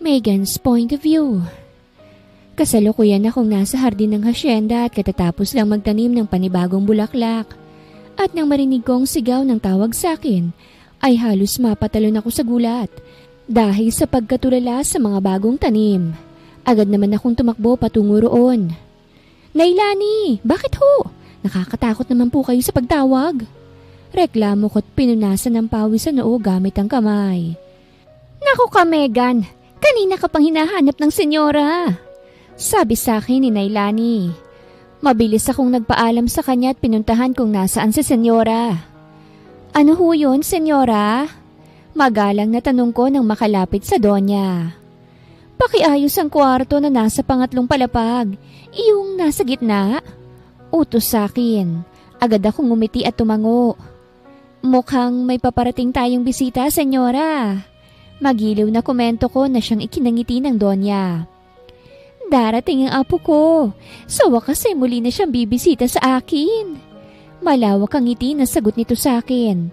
Megan's point of view. Kasalukuyan akong nasa hardin ng hasyenda at katatapos lang magtanim ng panibagong bulaklak. At nang marinig kong sigaw ng tawag sa akin, ay halos mapatalon ako sa gulat dahil sa pagkatulala sa mga bagong tanim. Agad naman akong tumakbo patungo roon. Nailani, bakit ho? Nakakatakot naman po kayo sa pagtawag. Reklamo ko't pinunasan ng pawis sa noo gamit ang kamay. Naku ka, Megan, kanina ka pang hinahanap ng senyora. Sabi sa akin ni Nailani. Mabilis akong nagpaalam sa kanya at pinuntahan kung nasaan si senyora. Ano ho yun, senyora? Magalang na tanong ko nang makalapit sa donya. Pakiayos ang kwarto na nasa pangatlong palapag, iyong nasa gitna. Utos sa akin. Agad akong ngumiti at tumango. Mukhang may paparating tayong bisita, senyora. Magiliw na komento ko na siyang ikinangiti ng donya. Darating ang apo ko. Sa wakas ay muli na siyang bibisita sa akin. Malawak ang ngiti na sagot nito sa akin.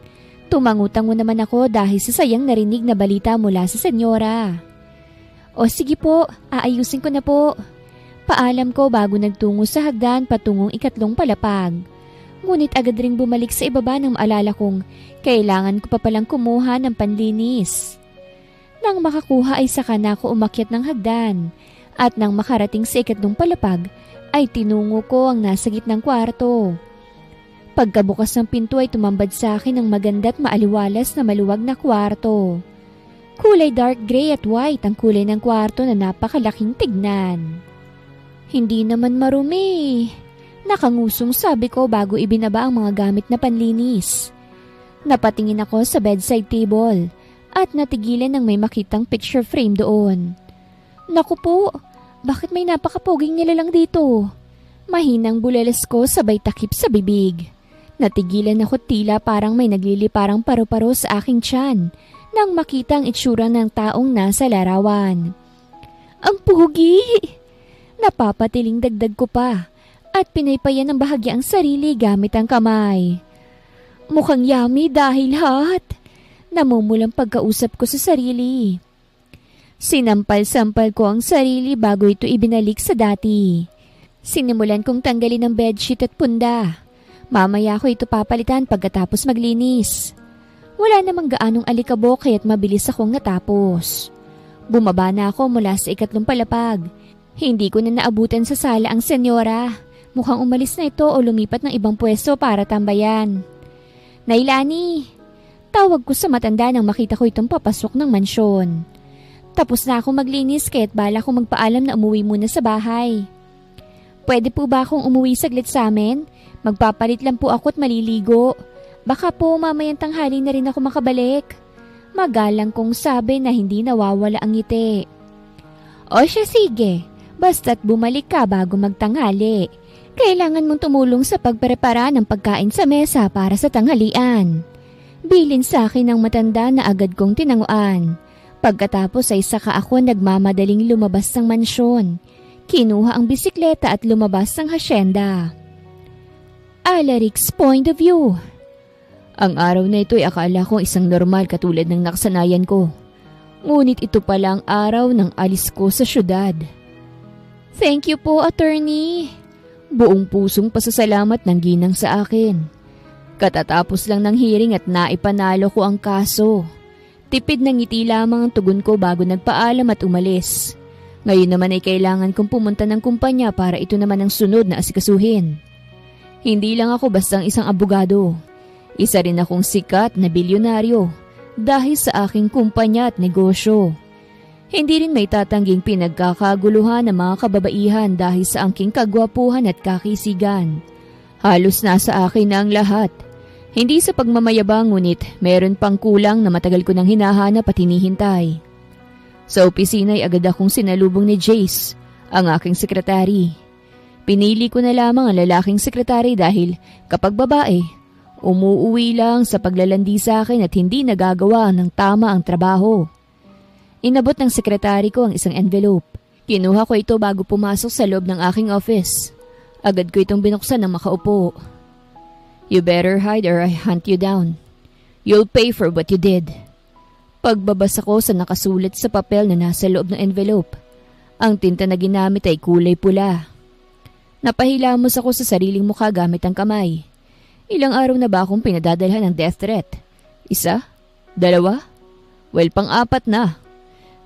Tumangutango naman ako dahil sa sayang narinig na balita mula sa senyora. O sige po, aayusin ko na po. Paalam ko bago nagtungo sa hagdan patungong ikatlong palapag. Ngunit agad ring bumalik sa ibaba nang maalala kong kailangan ko pa palang kumuha ng panlinis. Nang makakuha ay saka na ako umakyat ng hagdan. At nang makarating sa ikatlong palapag, ay tinungo ko ang nasa gitnang kwarto. Pagkabukas ng pinto ay tumambad sa akin ang maganda at maaliwalas na maluwag na kwarto. Kulay dark gray at white ang kulay ng kwarto na napakalaking tignan. Hindi naman marumi. Nakangusong sabi ko bago ibinaba ang mga gamit na panlinis. Napatingin ako sa bedside table at natigilan nang may makitang picture frame doon. Naku po, bakit may napakapoging nilalang dito? Mahinang bulalas ko sabay takip sa bibig. Natigilan ako tila parang may nagliliparang paru-paro sa aking tiyan nang makita ang itsura ng taong nasa larawan. Ang pugi! Napapatiling dagdag ko pa at pinaypayan ng bahagya ang sarili gamit ang kamay. Mukhang yummy dahil hot. Namumulang pagkausap ko sa sarili. Sinampal-sampal ko ang sarili bago ito ibinalik sa dati. Sinimulan kong tanggalin ang bedsheet at punda. Mamaya ko ito papalitan pagkatapos maglinis. Wala namang gaanong alikabok kaya't mabilis akong natapos. Bumaba na ako mula sa ikatlong palapag. Hindi ko na naabutan sa sala ang senyora. Mukhang umalis na ito o lumipat ng ibang pwesto para tambayan. Nailani! Tawag ko sa matanda nang makita ko itong papasok ng mansyon. Tapos na akong maglinis kaya't bala kong magpaalam na umuwi muna sa bahay. Pwede po ba akong umuwi saglit sa amin? Magpapalit lang po ako at maliligo. Baka po mamayang tanghali na rin ako makabalik. Magalang kong sabi na hindi nawawala ang ngiti. O siya sige, basta't bumalik ka bago magtanghali. Kailangan mong tumulong sa pagprepara ng pagkain sa mesa para sa tanghalian. Bilin sa akin ng matanda na agad kong tinanguan. Pagkatapos ay saka ako nagmamadaling lumabas ng mansyon. Kinuha ang bisikleta at lumabas ng hasyenda. Alaric's point of view. Ang araw na ito ay akala ko isang normal katulad ng nakasanayan ko. Ngunit ito pala ang araw ng alis ko sa syudad. Thank you po, attorney. Buong pusong pasasalamat ng ginang sa akin. Katatapos lang ng hearing at naipanalo ko ang kaso. Tipid ng ngiti lamang ang tugon ko bago nagpaalam at umalis. Ngayon naman ay kailangan kong pumunta ng kumpanya para ito naman ang sunod na asikasuhin. Hindi lang ako bastang isang abogado. Isa rin akong sikat na bilyonaryo dahil sa aking kumpanya at negosyo. Hindi rin may tatangging pinagkakaguluhan ng mga kababaihan dahil sa aking kagwapuhan at kakisigan. Halos nasa akin na ang lahat. Hindi sa pagmamayabang ngunit meron pang kulang na matagal ko nang hinahanap at hinihintay. Sa opisina ay agad akong sinalubong ni Jace, ang aking sekretary. Pinili ko na lamang ang lalaking sekretary dahil kapag babae, umuuwi lang sa paglalandi sa akin at hindi nagagawa ng tama ang trabaho. Inabot ng sekretary ko ang isang envelope. Kinuha ko ito bago pumasok sa loob ng aking office. Agad ko itong binuksan nang makaupo. You better hide or I hunt you down. You'll pay for what you did. Pagbabasa ko sa nakasulat sa papel na nasa loob ng envelope, ang tinta na ginamit ay kulay pula. Napahilamos ako sa sariling mukha gamit ang kamay. Ilang araw na ba akong pinadadalhan ng death threat? 1? 2? Well, pang-4 na.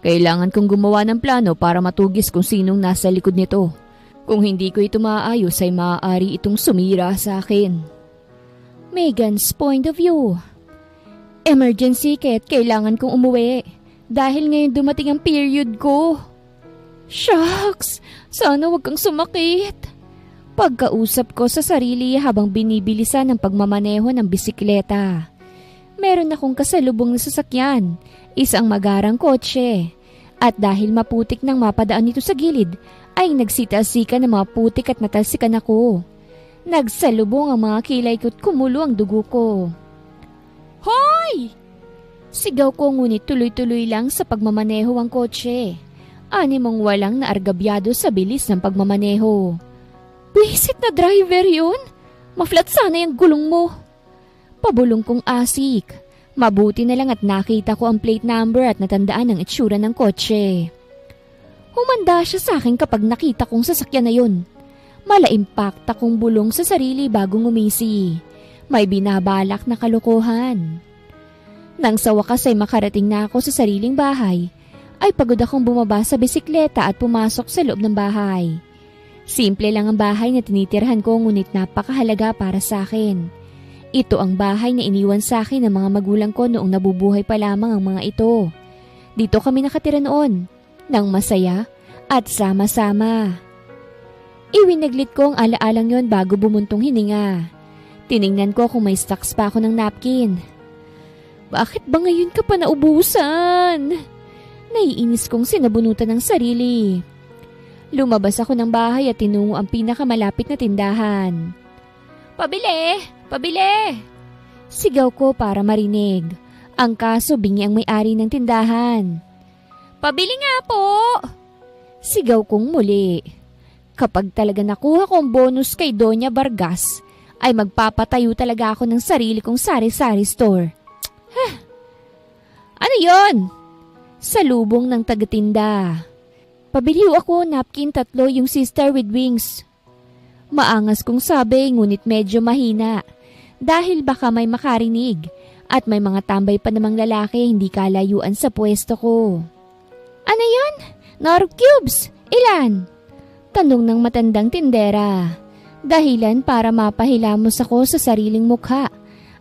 Kailangan kong gumawa ng plano para matugis kung sinong nasa likod nito. Kung hindi ko ito maayos ay maaari itong sumira sa akin. Megan's point of view. Emergency Kat, kailangan kong umuwi. Dahil ngayon dumating ang period ko. Shucks! Sana wag kang sumakit. Pagkausap ko sa sarili habang binibilisan ang pagmamaneho ng bisikleta. Meron akong kasalubong na sasakyan, isang magarang kotse. At dahil maputik nang mapadaan nito sa gilid, ay nagsitasika ng mga putik at natalsikan ako. Nagsalubong ang mga kilay ko't kumulo ang dugo ko. Hoy! Sigaw ko ngunit tuloy-tuloy lang sa pagmamaneho ang kotse. Animong walang naargabyado sa bilis ng pagmamaneho. Visit na driver yun? Ma-flat sana yung gulong mo. Pabulong kong asik. Mabuti na lang at nakita ko ang plate number at natandaan ang itsura ng kotse. Humanda siya sa akin kapag nakita kong sasakyan na yun. Mala-impakta kong bulong sa sarili bago ngumisi. May binabalak na kalokohan. Nang sa wakas ay makarating na ako sa sariling bahay, ay pagod akong bumaba sa bisikleta at pumasok sa loob ng bahay. Simple lang ang bahay na tinitirhan ko ngunit napakahalaga para sa akin. Ito ang bahay na iniwan sa akin ng mga magulang ko noong nabubuhay pa lamang ang mga ito. Dito kami nakatira noon, nang masaya at sama-sama. Iwinaglit ko ang alaalang yon bago bumuntong hininga. Tiningnan ko kung may stocks pa ako ng napkin. Bakit ba ngayon ka pa naubusan? Naiinis kong sinabunutan ng sarili. Lumabas ako ng bahay at tinungo ang pinakamalapit na tindahan. Pabili! Pabili! Sigaw ko para marinig. Ang kaso bingi ang may-ari ng tindahan. Pabili nga po! Sigaw kong muli. Kapag talaga nakuha kong bonus kay Doña Vargas, ay magpapatayo talaga ako ng sarili kong sari-sari store. Ano yon? Salubong ng tagatinda. Pabiliw ako, napkin 3 yung sister with wings. Maangas kong sabi ngunit medyo mahina dahil baka may makarinig at may mga tambay pa namang lalaki hindi kalayuan sa pwesto ko. Ano yon? Nor cubes? Ilan? Tanong ng matandang tindera. Dahilan para mapahilamos ako sa sariling mukha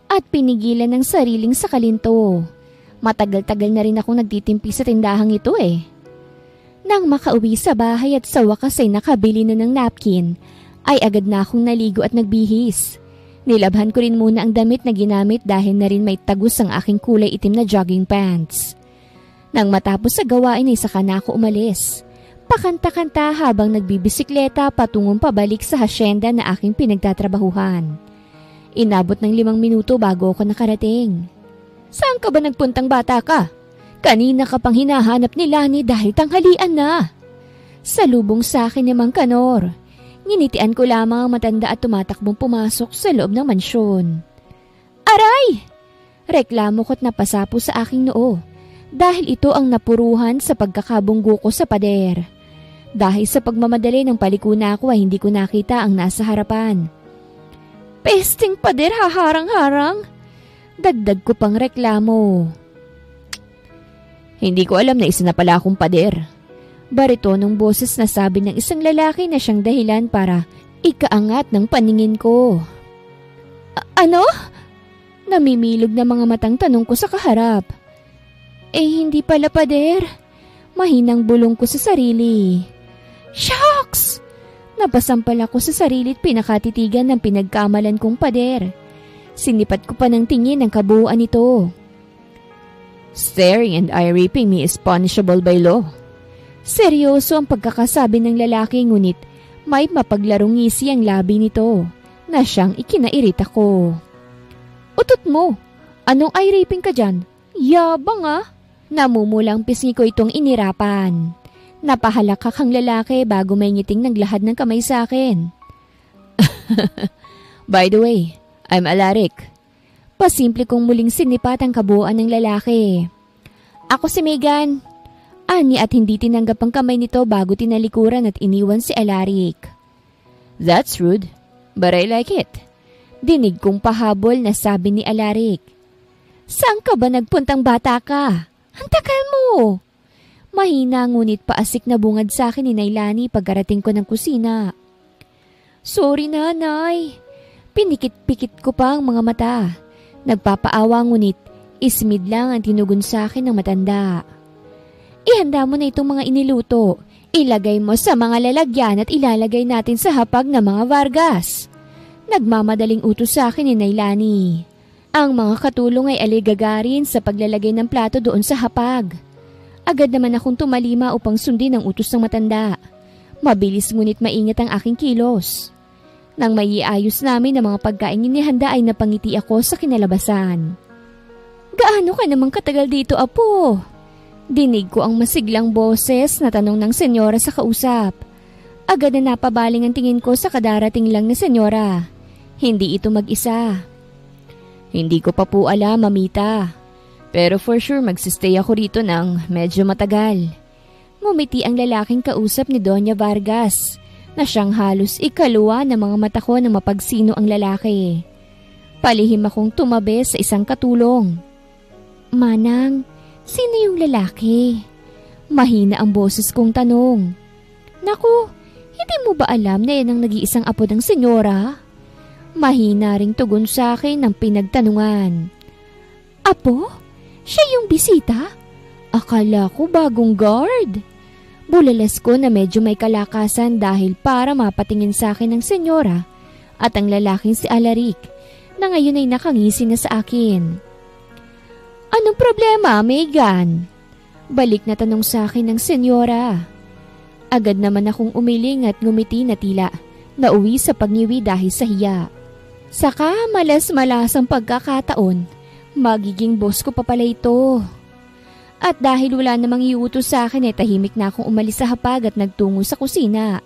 at pinigilan ng sariling sakalinto. Matagal-tagal na rin akong nagtitimpi sa tindahang ito eh. Nang makauwi sa bahay at sa wakas ay nakabili na ng napkin, ay agad na akong naligo at nagbihis. Nilabhan ko rin muna ang damit na ginamit dahil na rin may tagus ang aking kulay itim na jogging pants. Nang matapos sa gawain ay saka na ako umalis. Pakanta-kanta habang nagbibisikleta patungong pabalik sa hasyenda na aking pinagtatrabahuhan. Inabot ng 5 minuto bago ako nakarating. Saan ka ba nagpuntang bata ka? Kanina ka pang hinahanap ni Lani dahil tanghalian na. Salubong sa akin ni Mang Kanor. Nginitian ko lamang ang matanda at tumatakbong pumasok sa loob ng mansyon. Aray! Reklamo ko't napasapo sa aking noo dahil ito ang napuruhan sa pagkakabunggo ko sa pader. Dahil sa pagmamadali ng palikuna ko ay hindi ko nakita ang nasa harapan. Pesting pader, haharang-harang. Dagdag ko pang reklamo. Hindi ko alam na isa na pala akong pader. Baritonong boses na sabi ng isang lalaki na siyang dahilan para ikaangat ng paningin ko. Ano? Namimilog na mga matang tanong ko sa kaharap. Hindi pala pader. Mahinang bulong ko sa sarili. Shucks! Napasampal ako sa sarili at pinakatitigan ng pinagkamalan kong pader. Sinipat ko pa ng tingin ang kabuuan nito. Staring and eye-raping me is punishable by law. Seryoso ang pagkakasabi ng lalaki ngunit may mapaglarong ngisi ang labi nito na siyang ikinairita ko. Utot mo! Anong eye-raping ka dyan? Yabang ah! Namumulang pisngi ko itong inirapan. Napahalakak ang lalaki bago may ngiting naglahad ng kamay sa akin. By the way, I'm Alaric. Pasimple kong muling sinipat ang kabuuan ng lalaki. Ako si Megan. Ani at hindi tinanggap ang kamay nito bago tinalikuran at iniwan si Alaric. That's rude, but I like it. Dinig kong pahabol na sabi ni Alaric. Saan ka ba nagpuntang bata ka? Ang tagal mo! Mahina ngunit paasik na bungad sa akin ni Nailani pagkarating ko ng kusina. Sorry nanay. Pinikit-pikit ko pa ang mga mata. Nagpapaawa ngunit ismid lang ang tinugon sa akin ng matanda. Ihanda mo na itong mga iniluto. Ilagay mo sa mga lalagyan at ilalagay natin sa hapag ng mga Vargas. Nagmamadaling utos sa akin ni Nailani. Ang mga katulong ay aligagarin sa paglalagay ng plato doon sa hapag. Agad naman akong tumalima upang sundin ang utos ng matanda. Mabilis ngunit maingat ang aking kilos. Nang maiayos namin ang mga pagkain inihanda ay napangiti ako sa kinalabasan. Gaano ka namang katagal dito, apo? Dinig ko ang masiglang boses na tanong ng senyora sa kausap. Agad na napabaling ang tingin ko sa kadarating lang na senyora. Hindi ito mag-isa. Hindi ko pa po alam, mamita. Pero for sure magsistay ako rito ng medyo matagal. Ngumiti ang lalaking kausap ni Doña Vargas na siyang halos ikaluwa ng mga mata ko na mapagsino ang lalaki. Palihim akong tumabi sa isang katulong. Manang, sino yung lalaki? Mahina ang boses kong tanong. Naku, hindi mo ba alam na yan ang nag-iisang apo ng senyora? Mahina ring tugon sa akin ng pinagtanungan. Apo? Siya yung bisita? Akala ko bagong guard. Bulalas ko na medyo may kalakasan dahil para mapatingin sa akin ng senyora at ang lalaking si Alaric na ngayon ay nakangisi na sa akin. Anong problema, Megan? Balik na tanong sa akin ng senyora. Agad naman akong umiling at ngumiti na tila nauwi sa pagniwi dahil sa hiya. Saka malas-malasang pagkakataon, magiging boss ko pa pala ito. At dahil wala namang iutos sa akin tahimik na akong umalis sa hapag at nagtungo sa kusina.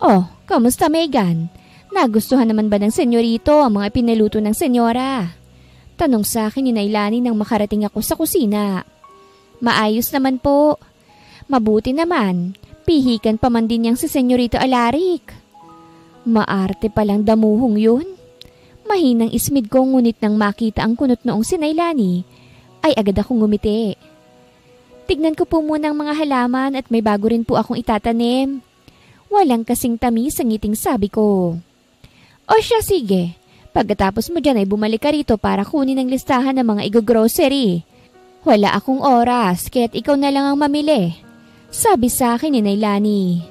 Oh, kamusta Megan? Nagustuhan naman ba ng senyorito ang mga pinaluto ng senyora? Tanong sa akin ni Nailani nang makarating ako sa kusina. Maayos naman po. Mabuti naman. Pihikan pa man din niyang si senyorito Alaric. Maarte palang damuhong yun. Mahinang ismid ko ngunit nang makita ang kunot noong si Nailani, ay agad akong ngumiti. Tignan ko po muna ang mga halaman at may bago rin po akong itatanim. Walang kasing tamis ang ngiting sabi ko. O siya sige, pagkatapos mo dyan ay bumalik ka rito para kunin ang listahan ng mga igo-grocery. Wala akong oras, kaya't ikaw na lang ang mamili. Sabi sa akin ni Nailani.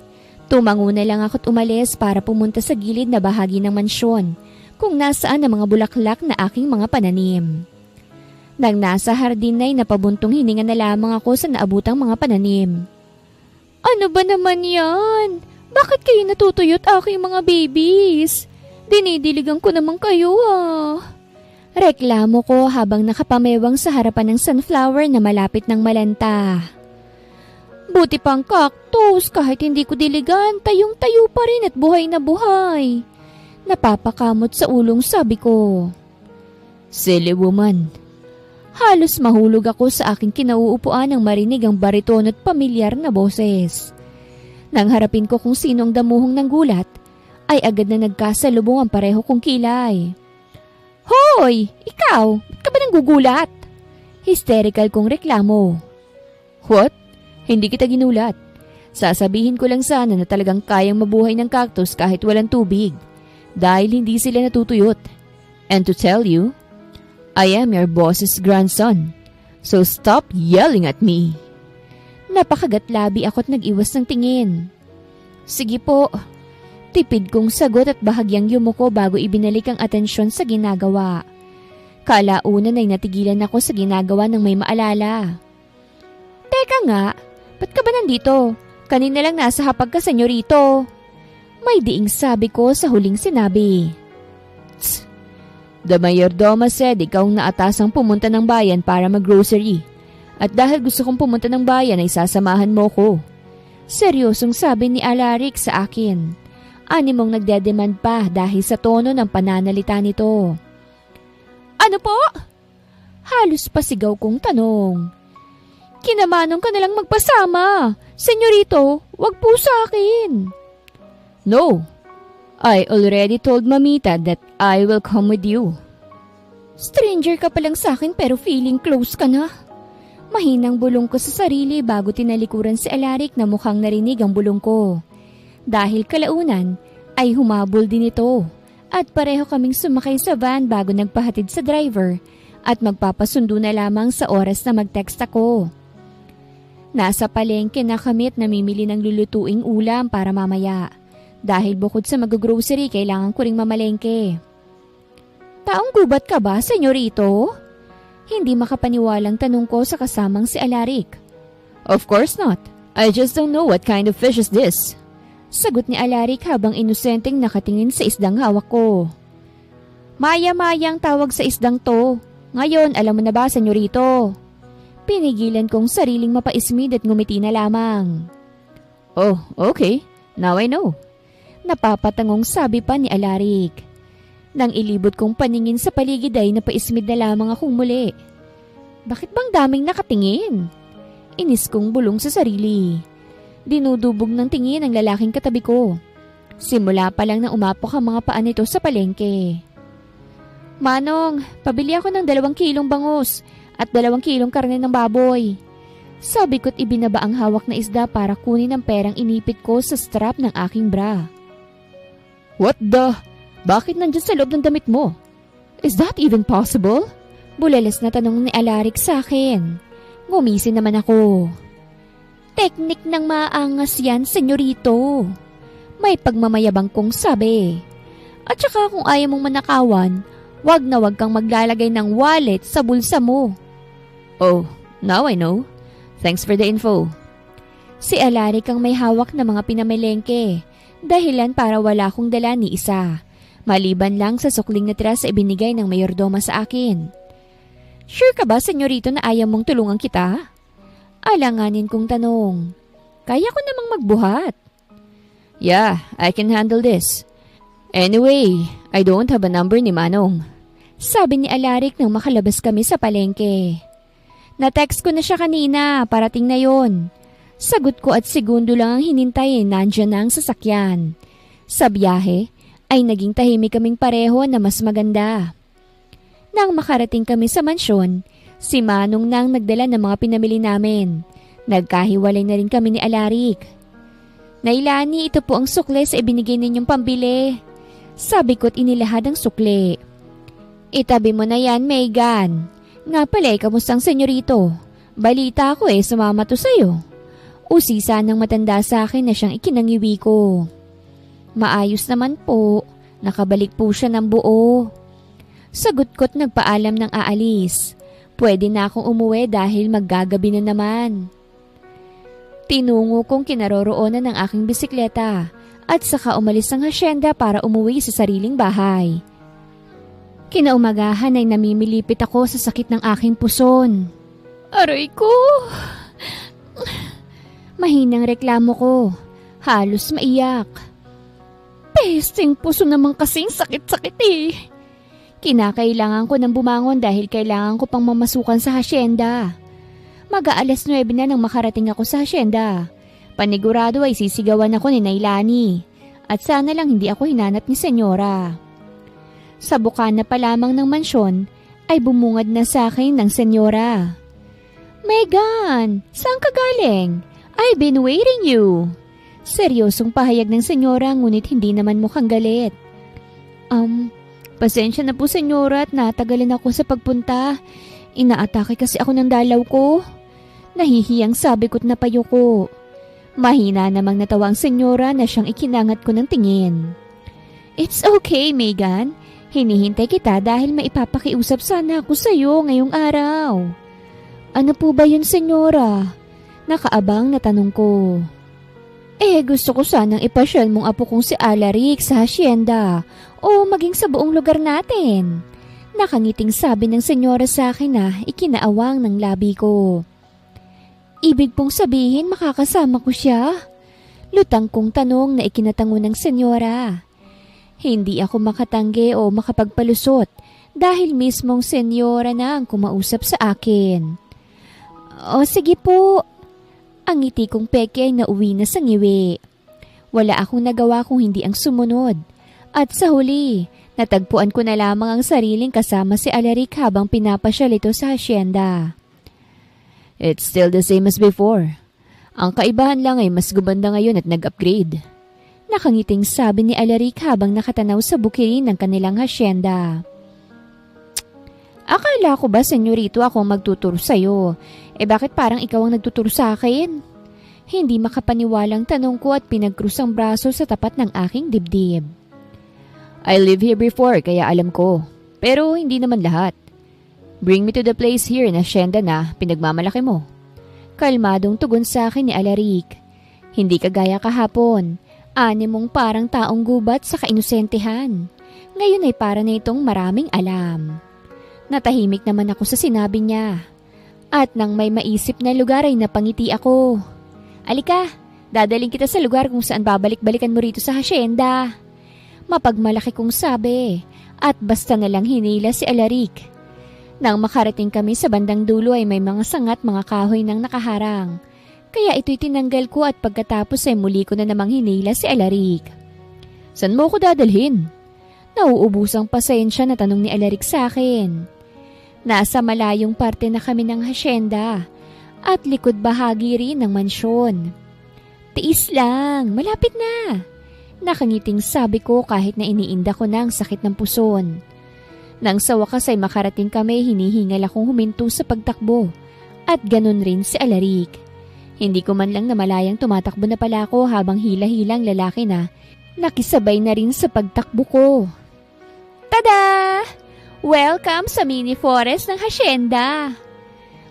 Tumango na lang ako't umalis para pumunta sa gilid na bahagi ng mansyon kung nasaan ang mga bulaklak na aking mga pananim. Nang nasa hardin ay napabuntong hininga na lamang ako sa naabutang mga pananim. Ano ba naman yan? Bakit kayo natutuyot aking mga babies? Dinidiligan ko naman kayo Reklamo ko habang nakapamewang sa harapan ng sunflower na malapit ng malanta. Buti pang cactus, kahit hindi ko diligan, tayong-tayo pa rin at buhay na buhay. Napapakamot sa ulong sabi ko. Silly woman. Halos mahulog ako sa aking kinauupuan nang marinig ang bariton at pamilyar na boses. Nang harapin ko kung sino ang damuhong ng gulat, ay agad na nagkasalubong ang pareho kong kilay. Hoy! Ikaw! Ba't ka ba nanggugulat? Hysterical kong reklamo. What? Hindi kita ginulat. Sasabihin ko lang sana na talagang kayang mabuhay ng cactus kahit walang tubig. Dahil hindi sila natutuyot. And to tell you, I am your boss's grandson. So stop yelling at me. Napakagatlabi ako't nag-iwas ng tingin. Sige po. Tipid kong sagot at bahagyang yumuko bago ibinalik ang atensyon sa ginagawa. Kalaunan ay natigilan ako sa ginagawa ng may maalala. Teka nga, ba't ka ba nandito? Kanina lang nasa hapag ka, senyorito. May diing sabi ko sa huling sinabi. Tss! The mayordomo said ikaw ang naatasang pumunta ng bayan para mag-grocery. At dahil gusto kong pumunta ng bayan ay sasamahan mo ko. Seryosong sabi ni Alaric sa akin. Animong nagdedemand pa dahil sa tono ng pananalita nito. Ano po? Halos pasigaw kong tanong. Kinamanong ka nalang magpasama. Senyorito, wag po sa akin. No, I already told Mamita that I will come with you. Stranger ka palang sa akin pero feeling close ka na. Mahinang bulong ko sa sarili bago tinalikuran si Alaric na mukhang narinig ang bulong ko. Dahil kalaunan ay humabol din ito at pareho kaming sumakay sa van bago nagpahatid sa driver at magpapasundo na lamang sa oras na mag-text ako. Nasa palengke na kami at namimili ng lulutuing ulam para mamaya. Dahil bukod sa mag-grocery, kailangan ko ring mamalengke. Taong gubat ka ba, senyorito? Hindi makapaniwalang tanong ko sa kasamang si Alaric. Of course not. I just don't know what kind of fish is this. Sagot ni Alaric habang inosenteng nakatingin sa isdang hawak ko. Maya-mayang tawag sa isdang to. Ngayon, alam mo na ba, senyorito? Pinigilan kong sariling mapaismid at ngumiti na lamang. Oh, okay. Now I know. Napapatangong sabi pa ni Alaric. Nang ilibot kong paningin sa paligid ay napaismid na lamang akong muli. Bakit bang daming nakatingin? Inis kong bulong sa sarili. Dinudubog ng tingin ang lalaking katabi ko. Simula pa lang na umapok ang mga paa nito sa palengke. Manong, pabili ako ng 2 kilong bangus at 2 kilong karne ng baboy. Sabi ko't ibinaba ang hawak na isda para kunin ang perang inipit ko sa strap ng aking bra. What the? Bakit nandiyan sa loob ng damit mo? Is that even possible? Buleles na tanong ni Alaric sa akin. Ngumisi naman ako. Teknik ng maangas yan, senyorito. May pagmamayabang kong sabi. At saka kung ayaw mong manakawan, wag na wag kang maglalagay ng wallet sa bulsa mo. Oh, now I know. Thanks for the info. Si Alaric ang may hawak na mga pinamelengke. Dahilan para wala akong dala ni isa. Maliban lang sa sukling na tira sa ibinigay ng mayordoma sa akin. Sure ka ba, senyorito, na ayaw mong tulungan kita? Alanganin kong tanong. Kaya ko namang magbuhat. Yeah, I can handle this. Anyway, I don't have a number ni Manong. Sabi ni Alaric nang makalabas kami sa palengke. Na-text ko na siya kanina, parating na yon. Sagot ko at segundo lang ang hinintay, nandyan na ang sasakyan. Sa biyahe ay naging tahimik kaming pareho na mas maganda. Nang makarating kami sa mansyon, si Manong nang nagdala ng mga pinamili namin. Nagkahiwalay na rin kami ni Alaric. Nailani, ito po ang sukle sa ibinigay ninyong pambili. Sabi ko't inilahad ang sukle. Itabi mo na yan, Megan. Nga pala, kamustang senyorito? Balita ko sumama to sa'yo. Usisa ng matanda sa akin na siyang ikinangiwi ko. Maayos naman po, nakabalik po siya ng buo. Sagot ko't nagpaalam ng aalis. Pwede na akong umuwi dahil maggagabi na naman. Tinungo kong kinaroroonan ng aking bisikleta at saka umalis ng hasyenda para umuwi sa sariling bahay. Kinaumagahan ay namimilipit ako sa sakit ng aking puson. Aray ko! Mahinang reklamo ko. Halos maiyak. Pesting puso naman kasing sakit-sakit Kinakailangan ko ng bumangon dahil kailangan ko pang mamasukan sa hasyenda. Mag-aalas 9 na nang makarating ako sa hasyenda. Panigurado ay sisigawan ako ni Nailani. At sana lang hindi ako hinanap ni Senyora. Sa bukana pa lamang ng mansyon ay bumungad na sa akin ng Senyora. Megan, saan ka galing? I've been waiting you. Seryosong pahayag ng Senyora ngunit hindi naman mukhang galit. Pasensya na po, Senyora, at natagalan ako sa pagpunta. Inaatake kasi ako ng dalaw ko. Nahihiyang sabi ko't napayo ko. Mahina namang natawa ang Senyora na siyang ikinangat ko ng tingin. It's okay, Megan. Hinihintay kita dahil maipapakiusap sana ako sa iyo ngayong araw. Ano po ba yun, Senyora? Nakaabang na tanong ko. Gusto ko sanang ipasyal mong apo kong si Alaric sa hasyenda o maging sa buong lugar natin. Nakangiting sabi ng Senyora sa akin na ikinaawang ng labi ko. Ibig pong sabihin makakasama ko siya? Lutang kong tanong na ikinatango ng Senyora. Hindi ako makatanggi o makapagpalusot dahil mismong senyora na ang kumausap sa akin. O sige po. Ang ngiti kong peke ay nauwi na sa ngiwi. Wala akong nagawa kung hindi ang sumunod. At sa huli, natagpuan ko na lamang ang sariling kasama si Alaric habang pinapasyal ito sa hasyenda. It's still the same as before. Ang kaibahan lang ay mas gumanda ngayon at nag-upgrade. Nakangiting sabi ni Alaric habang nakatanaw sa bukirin ng kanilang hasyenda. Akala ko ba, senyorito, ako magtuturo sa'yo? Bakit parang ikaw ang nagtuturo sa akin? Hindi makapaniwalang tanong ko at pinagkrus ang braso sa tapat ng aking dibdib. I lived here before kaya alam ko. Pero hindi naman lahat. Bring me to the place here na hasyenda na pinagmamalaki mo. Kalmadong tugon sa akin ni Alaric. Hindi kagaya kahapon. Animong parang taong gubat sa kainusentehan. Ngayon ay para na itong maraming alam. Natahimik naman ako sa sinabi niya. At nang may maisip na lugar ay napangiti ako. Alika, dadaling kita sa lugar kung saan babalik-balikan mo rito sa hasyenda. Mapagmalaki kong sabi at basta na lang hinila si Alaric. Nang makarating kami sa bandang dulo ay may mga sangat mga kahoy nang nakaharang. Kaya ito'y tinanggal ko at pagkatapos ay muli ko na namang hinila si Alaric. Saan mo ko dadalhin? Nauubusang pasensya na tanong ni Alaric sa akin. Nasa malayong parte na kami ng hasyenda at likod bahagi rin ng mansyon. Tiis lang, malapit na. Nakangiting sabi ko kahit na iniinda ko na ang sakit ng puson. Nang sa wakas ay makarating kami, hinihingal akong huminto sa pagtakbo at ganun rin si Alaric. Hindi ko man lang namalayang tumatakbo na pala ako habang hila-hilang lalaki na nakisabay na rin sa pagtakbo ko. Tada! Welcome sa mini forest ng hasyenda.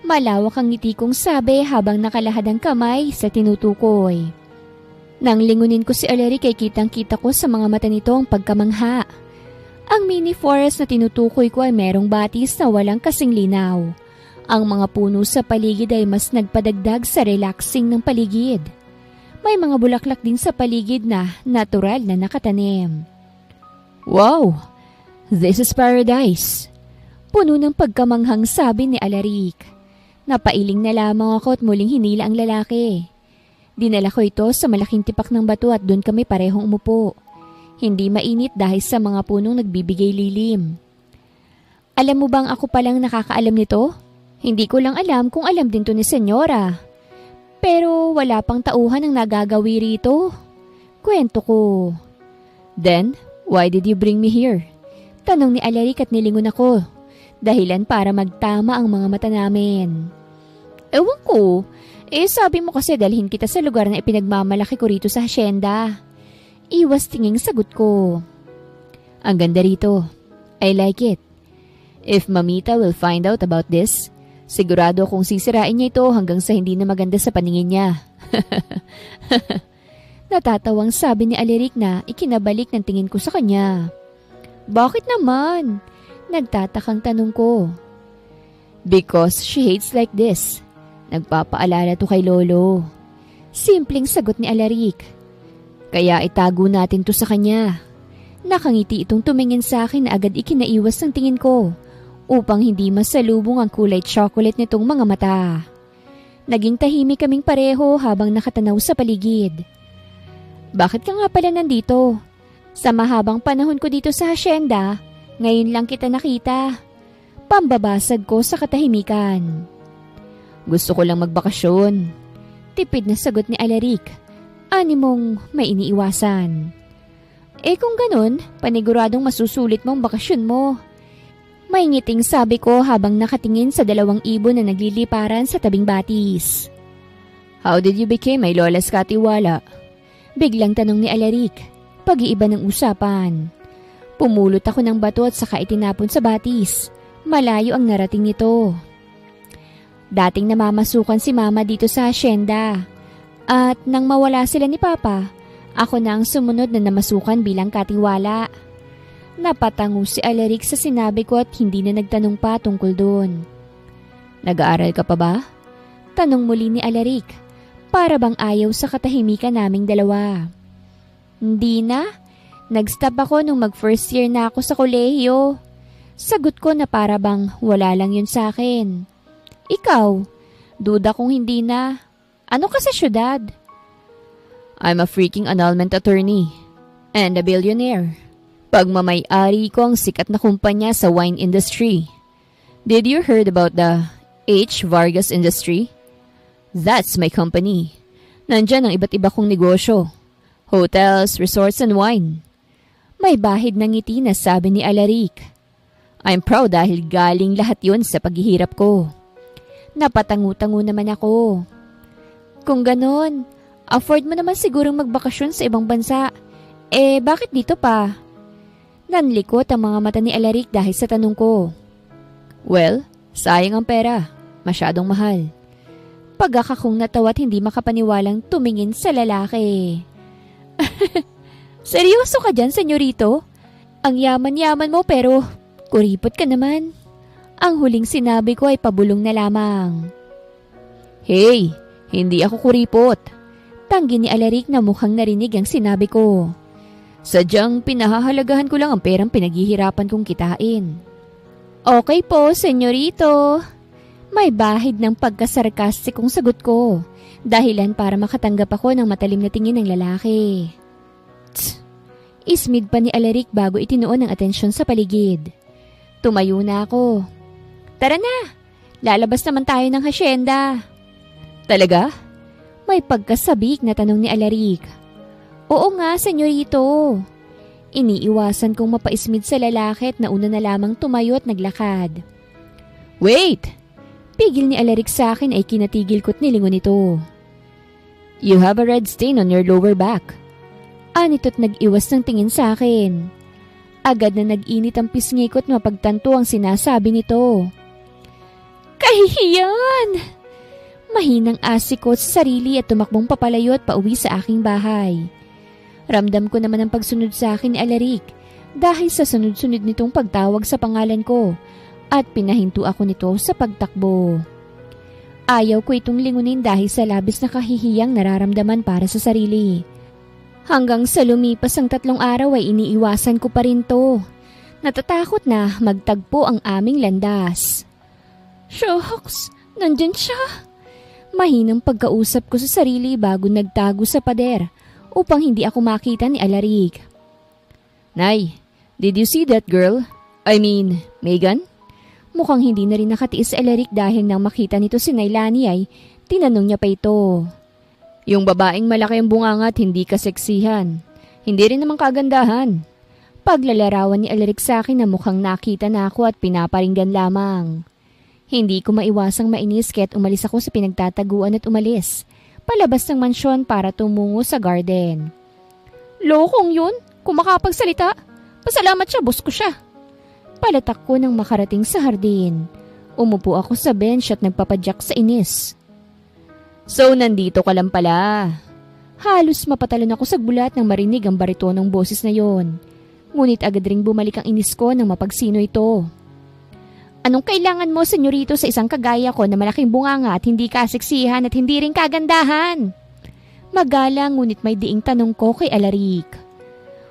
Malawak ang ngiti kong sabi habang nakalahad ang kamay sa tinutukoy. Nang lingunin ko si Alaric ay kitang-kita ko sa mga mata nito ang pagkamangha. Ang mini forest na tinutukoy ko ay merong batis na walang kasing linaw. Ang mga puno sa paligid ay mas nagpadagdag sa relaxing ng paligid. May mga bulaklak din sa paligid na natural na nakatanim. Wow! This is paradise. Puno ng pagkamanghang sabi ni Alaric. Napailing na lamang ako at muling hinila ang lalaki. Dinala ko ito sa malaking tipak ng bato at doon kami parehong umupo. Hindi mainit dahil sa mga punong nagbibigay lilim. Alam mo bang ako palang nakakaalam nito? Hindi ko lang alam kung alam din to ni Senyora. Pero wala pang tauhan ang nagagawi rito. Kwento ko. Then, why did you bring me here? Tanong ni Alaric at nilingon ako. Dahilan para magtama ang mga mata namin. Ewan ko. Sabi mo kasi dalhin kita sa lugar na ipinagmamalaki ko rito sa hasyenda. Iwas tinging sagot ko. Ang ganda rito. I like it. If Mamita will find out about this, sigurado akong sisirain niya ito hanggang sa hindi na maganda sa paningin niya. Natatawang sabi ni Alaric na ikinabalik ng tingin ko sa kanya. Bakit naman? Nagtatakang tanong ko. Because she hates like this. Nagpapaalala to kay Lolo. Simpleng sagot ni Alaric. Kaya itago natin to sa kanya. Nakangiti itong tumingin sa akin na agad ikinaiwas ng tingin ko upang hindi masalubong ang kulay chocolate nitong mga mata. Naging tahimik kaming pareho habang nakatanaw sa paligid. Bakit ka nga pala nandito? Sa mahabang panahon ko dito sa hasyenda, ngayon lang kita nakita. Pambabasag ko sa katahimikan. Gusto ko lang magbakasyon. Tipid na sagot ni Alaric. Animong may iniiwasan. Kung ganun, paniguradong masusulit mong bakasyon mo. May ngiting sabi ko habang nakatingin sa 2 ibon na nagliliparan sa tabing batis. How did you become my lola's katiwala? Biglang tanong ni Alaric. Pag-iiba ng usapan. Pumulot ako ng bato at saka itinapon sa batis. Malayo ang narating nito. Dating namamasukan si Mama dito sa hasyenda. At nang mawala sila ni Papa, ako na ang sumunod na namasukan bilang katiwala. Napatango si Alaric sa sinabi ko at hindi na nagtanong pa tungkol doon. Nag-aaral ka pa ba? Tanong muli ni Alaric. Para bang ayaw sa katahimikan naming dalawa. Hindi na. Nag-stop ako nung mag-first year na ako sa kolehiyo. Sagot ko na para bang wala lang yun sa akin. Ikaw, duda kung hindi na. Ano ka sa syudad? I'm a freaking annulment attorney and a billionaire. Pagmamay-ari ko ang sikat na kumpanya sa wine industry. Did you heard about the H. Vargas Industry? That's my company. Nandyan ang iba't iba kong negosyo. Hotels, resorts, and wine. May bahid ng ngiti na sabi ni Alaric. I'm proud dahil galing lahat yun sa paghihirap ko. Napatangu-tangu naman ako. Kung ganon, afford mo naman sigurong magbakasyon sa ibang bansa. Bakit dito pa? Nanlikot ang mga mata ni Alaric dahil sa tanong ko. Well, sayang ang pera. Masyadong mahal. Pagkakakong natawa at hindi makapaniwalang tumingin sa lalaki. Seryoso ka dyan, senyorito? Ang yaman-yaman mo pero kuripot ka naman. Ang huling sinabi ko ay pabulong na lamang. Hey, hindi ako kuripot. Tanggi ni Alaric na mukhang narinig ang sinabi ko. Sadyang pinahahalagahan ko lang ang perang pinaghihirapan kong kitain. Okay po, senyorito. May bahid ng pagkasarkastikong sagot ko. Dahilan para makatanggap ako ng matalim na tingin ng lalaki. Tsk! Ismid pa ni Alaric bago itinuon ng atensyon sa paligid. Tumayo na ako. Tara na! Lalabas naman tayo ng hasyenda. Talaga? May pagkasabik na tanong ni Alaric. Oo nga, senyorito. Iniiwasan kong mapaismid sa lalaki at nauna na lamang tumayo at naglakad. Wait! Pigil ni Alaric sa akin ay kinatigil ko't nilingon ito. You have a red stain on your lower back. Anito't nag-iwas ng tingin sa akin. Agad na nag-init ang pisngi ko't mapagtanto ang sinasabi nito. Kahihiyan! Mahinang asik ko sa sarili at tumakbong papalayo at pauwi sa aking bahay. Ramdam ko naman ang pagsunod sa akin ni Alaric dahil sa sunod-sunod nitong pagtawag sa pangalan ko at pinahinto ako nito sa pagtakbo. Ayaw ko itong lingunin dahil sa labis na kahihiyang nararamdaman para sa sarili. Hanggang sa lumipas ang 3 araw ay iniiwasan ko pa rin to. Natatakot na magtagpo ang aming landas. Shucks, nandyan siya. Mahinang pagkausap ko sa sarili bago nagtago sa pader upang hindi ako makita ni Alaric. Nay, did you see that girl? I mean, Megan? Mukhang hindi na rin nakatiis si Alaric dahil nang makita nito si Nailani ay tinanong niya pa ito. Yung babaeng malaki ang bunganga at hindi kaseksihan. Hindi rin naman kagandahan. Paglalarawan ni Alaric sa akin na mukhang nakita na ako at pinaparinggan lamang. Hindi ko maiwasang mainis kaya't umalis ako sa pinagtataguan at umalis. Palabas ng mansyon para tumungo sa garden. Lokong yun, kung makapagsalita. Pasalamat siya, boss ko siya. Palatak ko nang makarating sa hardin. Umupo ako sa bench at nagpapadyak sa inis. So, nandito ka lang pala. Halos mapatalon ako sa gulat nang marinig ang baritonong boses na yon. Ngunit agad ring bumalik ang inis ko nang mapagsino ito. Anong kailangan mo, senyorito, sa isang kagaya ko na malaking bunganga at hindi kaseksihan at hindi rin kagandahan? Magalang ngunit may diing tanong ko kay Alaric.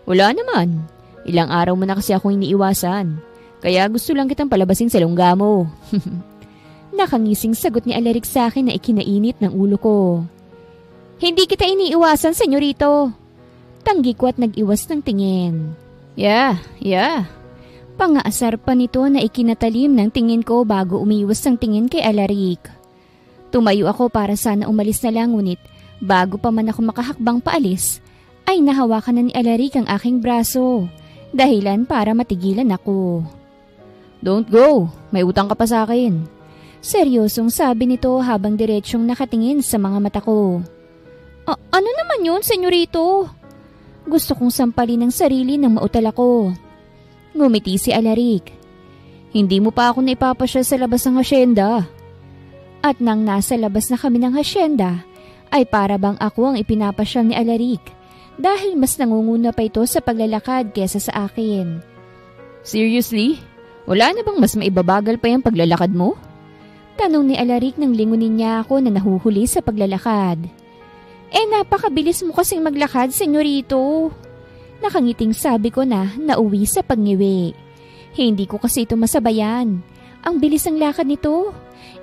Wala naman. Ilang araw mo na kasi akong iniiwasan. Kaya gusto lang kitang palabasin sa lungga mo. Nakangising sagot ni Alaric sa akin na ikinainit ng ulo ko. Hindi kita iniiwasan, senyorito. Tanggi ko at nag-iwas ng tingin. Yeah. Pangaasar pa nito na ikinatalim ng tingin ko bago umiwas ng tingin kay Alaric. Tumayo ako para sana umalis na lang ngunit bago pa man ako makahakbang paalis ay nahawakan na ni Alaric ang aking braso. Dahilan para matigilan ako. Don't go, may utang ka pa sa akin. Seryosong sabi nito habang diretsyong nakatingin sa mga mata ko. Ano naman yun, senyorito? Gusto kong sampalin ng sarili nang mautal ako. Ngumiti si Alaric. Hindi mo pa ako naipapasya sa labas ng hasyenda. At nang nasa labas na kami ng hasyenda, ay para bang ako ang ipinapasyal ni Alaric dahil mas nangunguna pa ito sa paglalakad kesa sa akin. Seriously? Wala na bang mas maibabagal pa yung paglalakad mo? Tanong ni Alaric nang lingunin niya ako na nahuhuli sa paglalakad. Napakabilis mo kasing maglakad, senyorito. Nakangiting sabi ko na nauwi sa pagngiwi. Hindi ko kasi ito masabayan. Ang bilis ng lakad nito.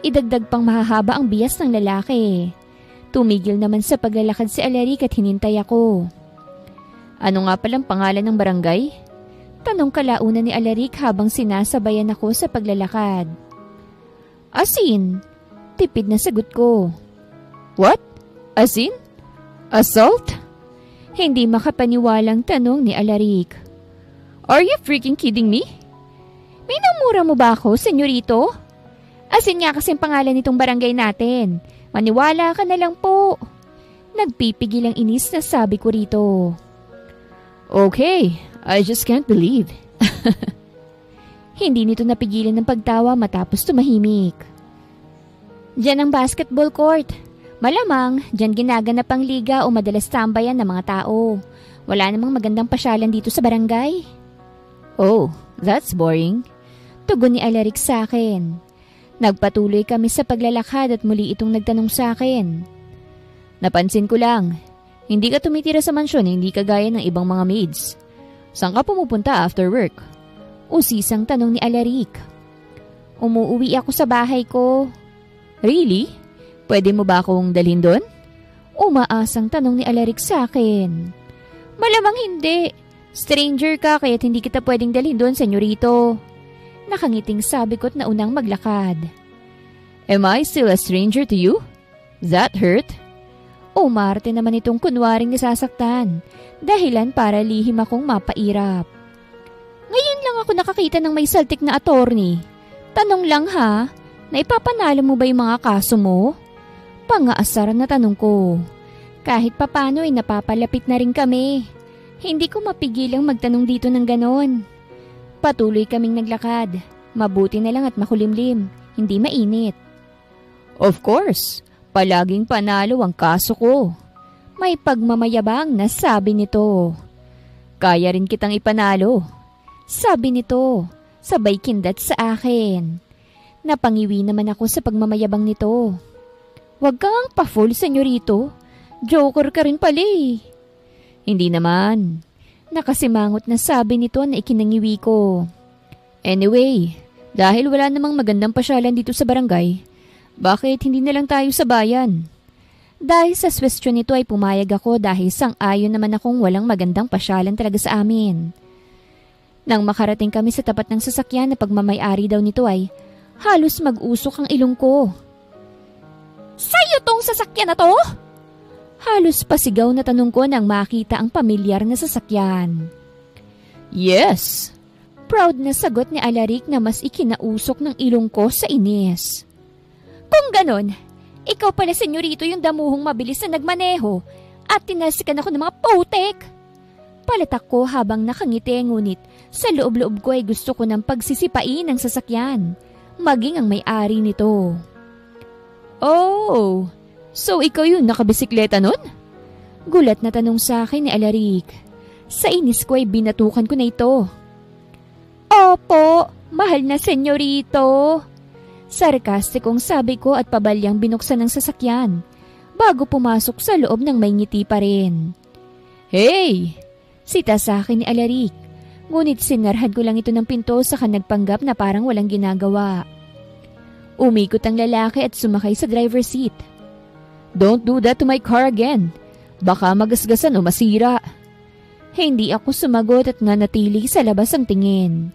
Idagdag pang mahahaba ang bias ng lalaki. Tumigil naman sa paglalakad si Alaric at hinintay ako. Ano nga palang pangalan ng barangay? Tanong kalaunan ni Alaric habang sinasabayan ako sa paglalakad. Asin. Tipid na sagot ko. What? Asin? Assault? Hindi makapaniwalang tanong ni Alaric. Are you freaking kidding me? Minumura mo ba ako, senyorito? Asin nga kasing pangalan nitong barangay natin. Maniwala ka na lang po. Nagpipigil ang inis na sabi ko rito. Okay, I just can't believe. Hindi nito napigilan ng pagtawa matapos tumahimik. Diyan ang basketball court. Malamang, diyan ginaganap ang liga o madalas tambayan ng mga tao. Wala namang magandang pasyalan dito sa barangay. Oh, that's boring. Tugon ni Alaric sa akin. Nagpatuloy kami sa paglalakad at muli itong nagtanong sa akin. Napansin ko lang, hindi ka tumitira sa mansyon, hindi ka gaya ng ibang mga maids. Saan ka pumupunta after work? Usisang tanong ni Alaric. Umuuwi ako sa bahay ko. Really? Pwede mo ba akong dalhin doon? Umaasang tanong ni Alaric sa akin. Malamang hindi. Stranger ka kaya't hindi kita pwedeng dalhin doon, senyorito. Nakangiting sabi ko't naunang maglakad. Am I still a stranger to you? That hurt? Umarte naman itong kunwaring nasasaktan. Dahilan para lihim akong mapairap. Ngayon lang ako nakakita ng may saltik na attorney. Tanong lang ha, naipapanalo mo ba yung mga kaso mo? Pangaasar na tanong ko. Kahit papano ay napapalapit na rin kami. Hindi ko mapigilang magtanong dito ng ganon. Patuloy kaming naglakad. Mabuti na lang at makulimlim. Hindi mainit. Of course, palaging panalo ang kaso ko. May pagmamayabang na sabi nito. Kaya rin kitang ipanalo. Sabi nito, sabay kindat sa akin. Napangiwi naman ako sa pagmamayabang nito. Huwag kang pa-fool, senyorito. Joker ka rin pala eh. Hindi naman. Nakasimangot na sabi nito na ikinangiwi ko. Anyway, dahil wala namang magandang pasyalan dito sa barangay, bakit hindi na lang tayo sa bayan? Dahil sa swestyon nito ay pumayag ako dahil sang-ayon naman akong walang magandang pasyalan talaga sa amin. Nang makarating kami sa tapat ng sasakyan na pagmamay-ari daw nito ay halos mag-usok ang ilong ko. Sa'yo tong sasakyan na to? Halos pasigaw na tanong ko nang makita ang pamilyar na sasakyan. Yes! Proud na sagot ni Alaric na mas ikinausok ng ilong ko sa inis. Kung ganon, ikaw pala senyorito yung damuhong mabilis na nagmaneho at tinasikan ako ng mga putek. Palatak ko habang nakangiti ngunit sa loob-loob ko ay gusto ko ng pagsisipain ng sasakyan, maging ang may-ari nito. Oh! So ikaw yung nakabisikleta nun? Gulat na tanong sa akin ni Alaric. Sa inis ko ay binatukan ko na ito. Opo, mahal na senyorito. Sarkastikong sabi ko at pabalyang binuksan ng sasakyan bago pumasok sa loob ng may ngiti pa rin. Hey! Sita sa akin ni Alaric. Ngunit sinarhad ko lang ito ng pinto sa nagpanggap na parang walang ginagawa. Umikot ang lalaki at sumakay sa driver's seat. Don't do that to my car again. Baka magasgasan o masira. Hindi ako sumagot at nanatili sa labas ang tingin.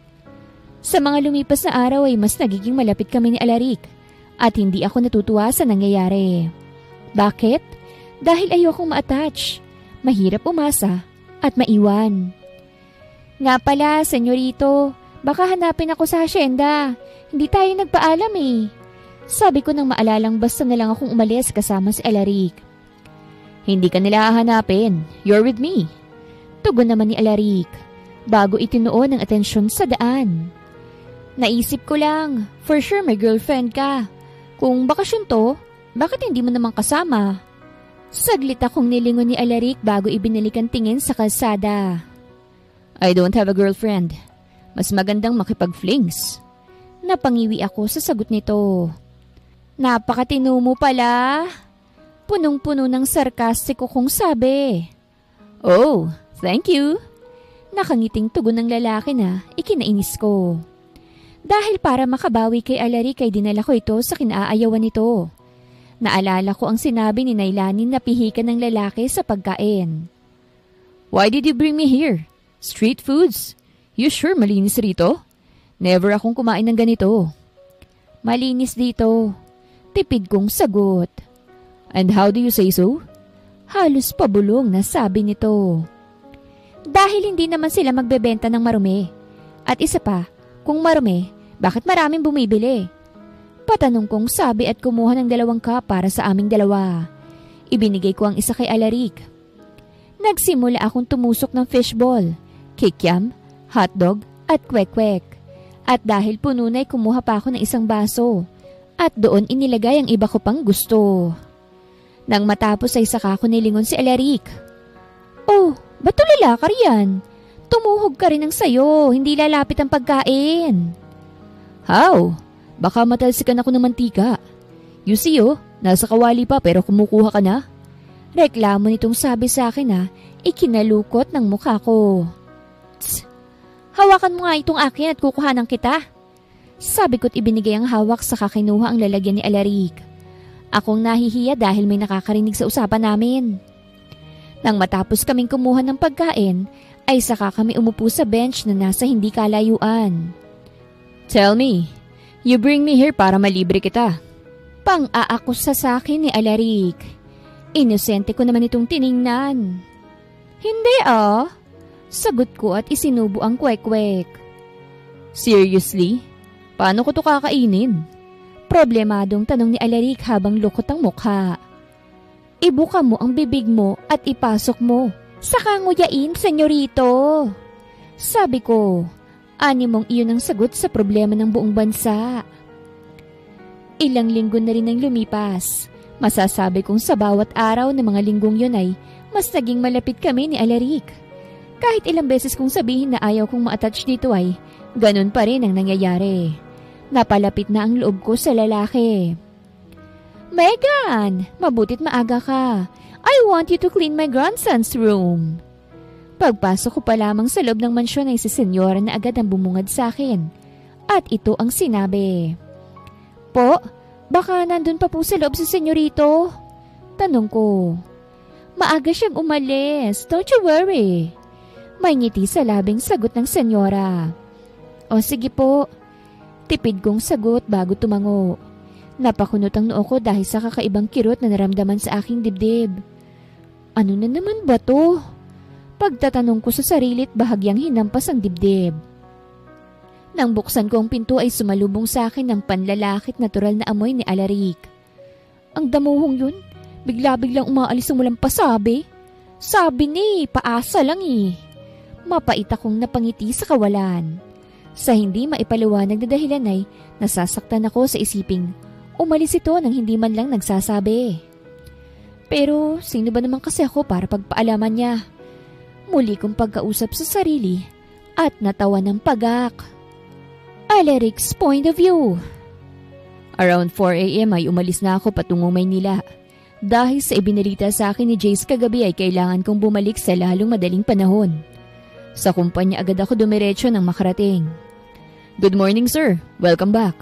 Sa mga lumipas na araw ay mas nagiging malapit kami ni Alaric at hindi ako natutuwa sa nangyayari. Bakit? Dahil ayokong ma-attach. Mahirap umasa at maiwan. Nga pala, senyorito, baka hanapin ako sa hasyenda. Hindi tayo nagpaalam eh. Sabi ko nang maalalang basta na lang akong umalis kasama si Alaric. Hindi ka nila hahanapin. You're with me. Tugon naman ni Alaric bago itinuon ang atensyon sa daan. Naisip ko lang, for sure may girlfriend ka. Kung bakasyon to, bakit hindi mo naman kasama? Saglit akong nilingon ni Alaric bago ibinalik ang tingin sa kalsada. I don't have a girlfriend. Mas magandang makipag-flings. Napangiwi ako sa sagot nito. Napakatino mo pala. Punong-puno ng sarkastiko kong sabi. Oh, thank you. Nakangiting tugon ng lalaki na ikinainis ko. Dahil para makabawi kay Alaric ay dinala ko ito sa kinaayawan nito. Naalala ko ang sinabi ni Nailanin na pihikan ng lalaki sa pagkain. Why did you bring me here? Street foods? You sure malinis rito? Never akong kumain ng ganito. Malinis dito. Tipid kong sagot. And how do you say so? Halos pabulong na sabi nito. Dahil hindi naman sila magbebenta ng marumi. At isa pa, kung marumi, bakit maraming bumibili? Patanong kong sabi at kumuha ng 2 cup para sa aming dalawa. Ibinigay ko ang isa kay Alaric. Nagsimula akong tumusok ng fishball, kikiam, hotdog at kwek-kwek. At dahil puno na'y kumuha pa ako ng isang baso. At doon inilagay ang iba ko pang gusto. Nang matapos ay saka ko nilingon si Alaric. Oh, ba't tulalakar yan? Tumuhog ka rin ng sayo, hindi lalapit ang pagkain. How? Baka matalsikan ako ng mantika. You see nasa kawali pa pero kumukuha ka na. Reklamo nitong sabi sa akin na ikinalukot ng mukha ko. Tss, hawakan mo nga itong akin at kukuhanan kita. Sabi ko't ibinigay ang hawak sa kinuha ang lalagyan ni Alaric. Akong nahihiya dahil may nakakarinig sa usapan namin. Nang matapos kaming kumuha ng pagkain, ay saka kami umupo sa bench na nasa hindi kalayuan. Tell me, you bring me here para malibre kita. Pang-aakusa sa akin ni Alaric. Inosente ko naman itong tiningnan. Hindi sagot ko at isinubo ang kwek-kwek. Seriously? Paano ko to kakainin? Problemadong tanong ni Alaric habang lukot ang mukha. Ibuka mo ang bibig mo at ipasok mo. Saka nguyain, senyorito. Sabi ko, animong iyon ang sagot sa problema ng buong bansa. Ilang linggo na rin ang lumipas. Masasabi kong sa bawat araw ng mga linggong yun ay mas naging malapit kami ni Alaric. Kahit ilang beses kong sabihin na ayaw kong ma-attach dito ay ganun pa rin ang nangyayari. Napalapit na ang loob ko sa lalaki. Megan, mabutit maaga ka. I want you to clean my grandson's room. Pagpasok ko pa lamang sa loob ng mansyon ay si senyora na agad ang bumungad sa akin. At ito ang sinabi. Po, baka nandun pa po sa loob si senyorito? Tanong ko. Maaga siyang umalis, don't you worry. May ngiti sa labing sagot ng senyora. O sige po. Tipid kong sagot bago tumango. Napakunot ang noo ko dahil sa kakaibang kirot na naramdaman sa aking dibdib. Ano na naman ba to? Pagtatanong ko sa sarili at bahagyang hinampas ang dibdib. Nang buksan ko ang pinto ay sumalubong sa akin ang panlalakit natural na amoy ni Alaric. Ang damuhong yun, bigla-biglang umaalis ng walang pasabi. Sabi ni, paasa lang Mapait akong napangiti sa kawalan. Sa hindi maipaliwanag na dahilan ay nasasaktan ako sa isiping umalis ito nang hindi man lang nagsasabi. Pero sino ba naman kasi ako para pagpaalaman niya? Muli kong pagkausap sa sarili at natawa ng pagak. Alaric's point of view. Around 4 a.m. ay umalis na ako patungong Maynila. Dahil sa ibinalita sa akin ni Jace kagabi ay kailangan kong bumalik sa lalong madaling panahon. Sa kumpanya agad ako dumiretso nang makarating. Good morning, sir. Welcome back.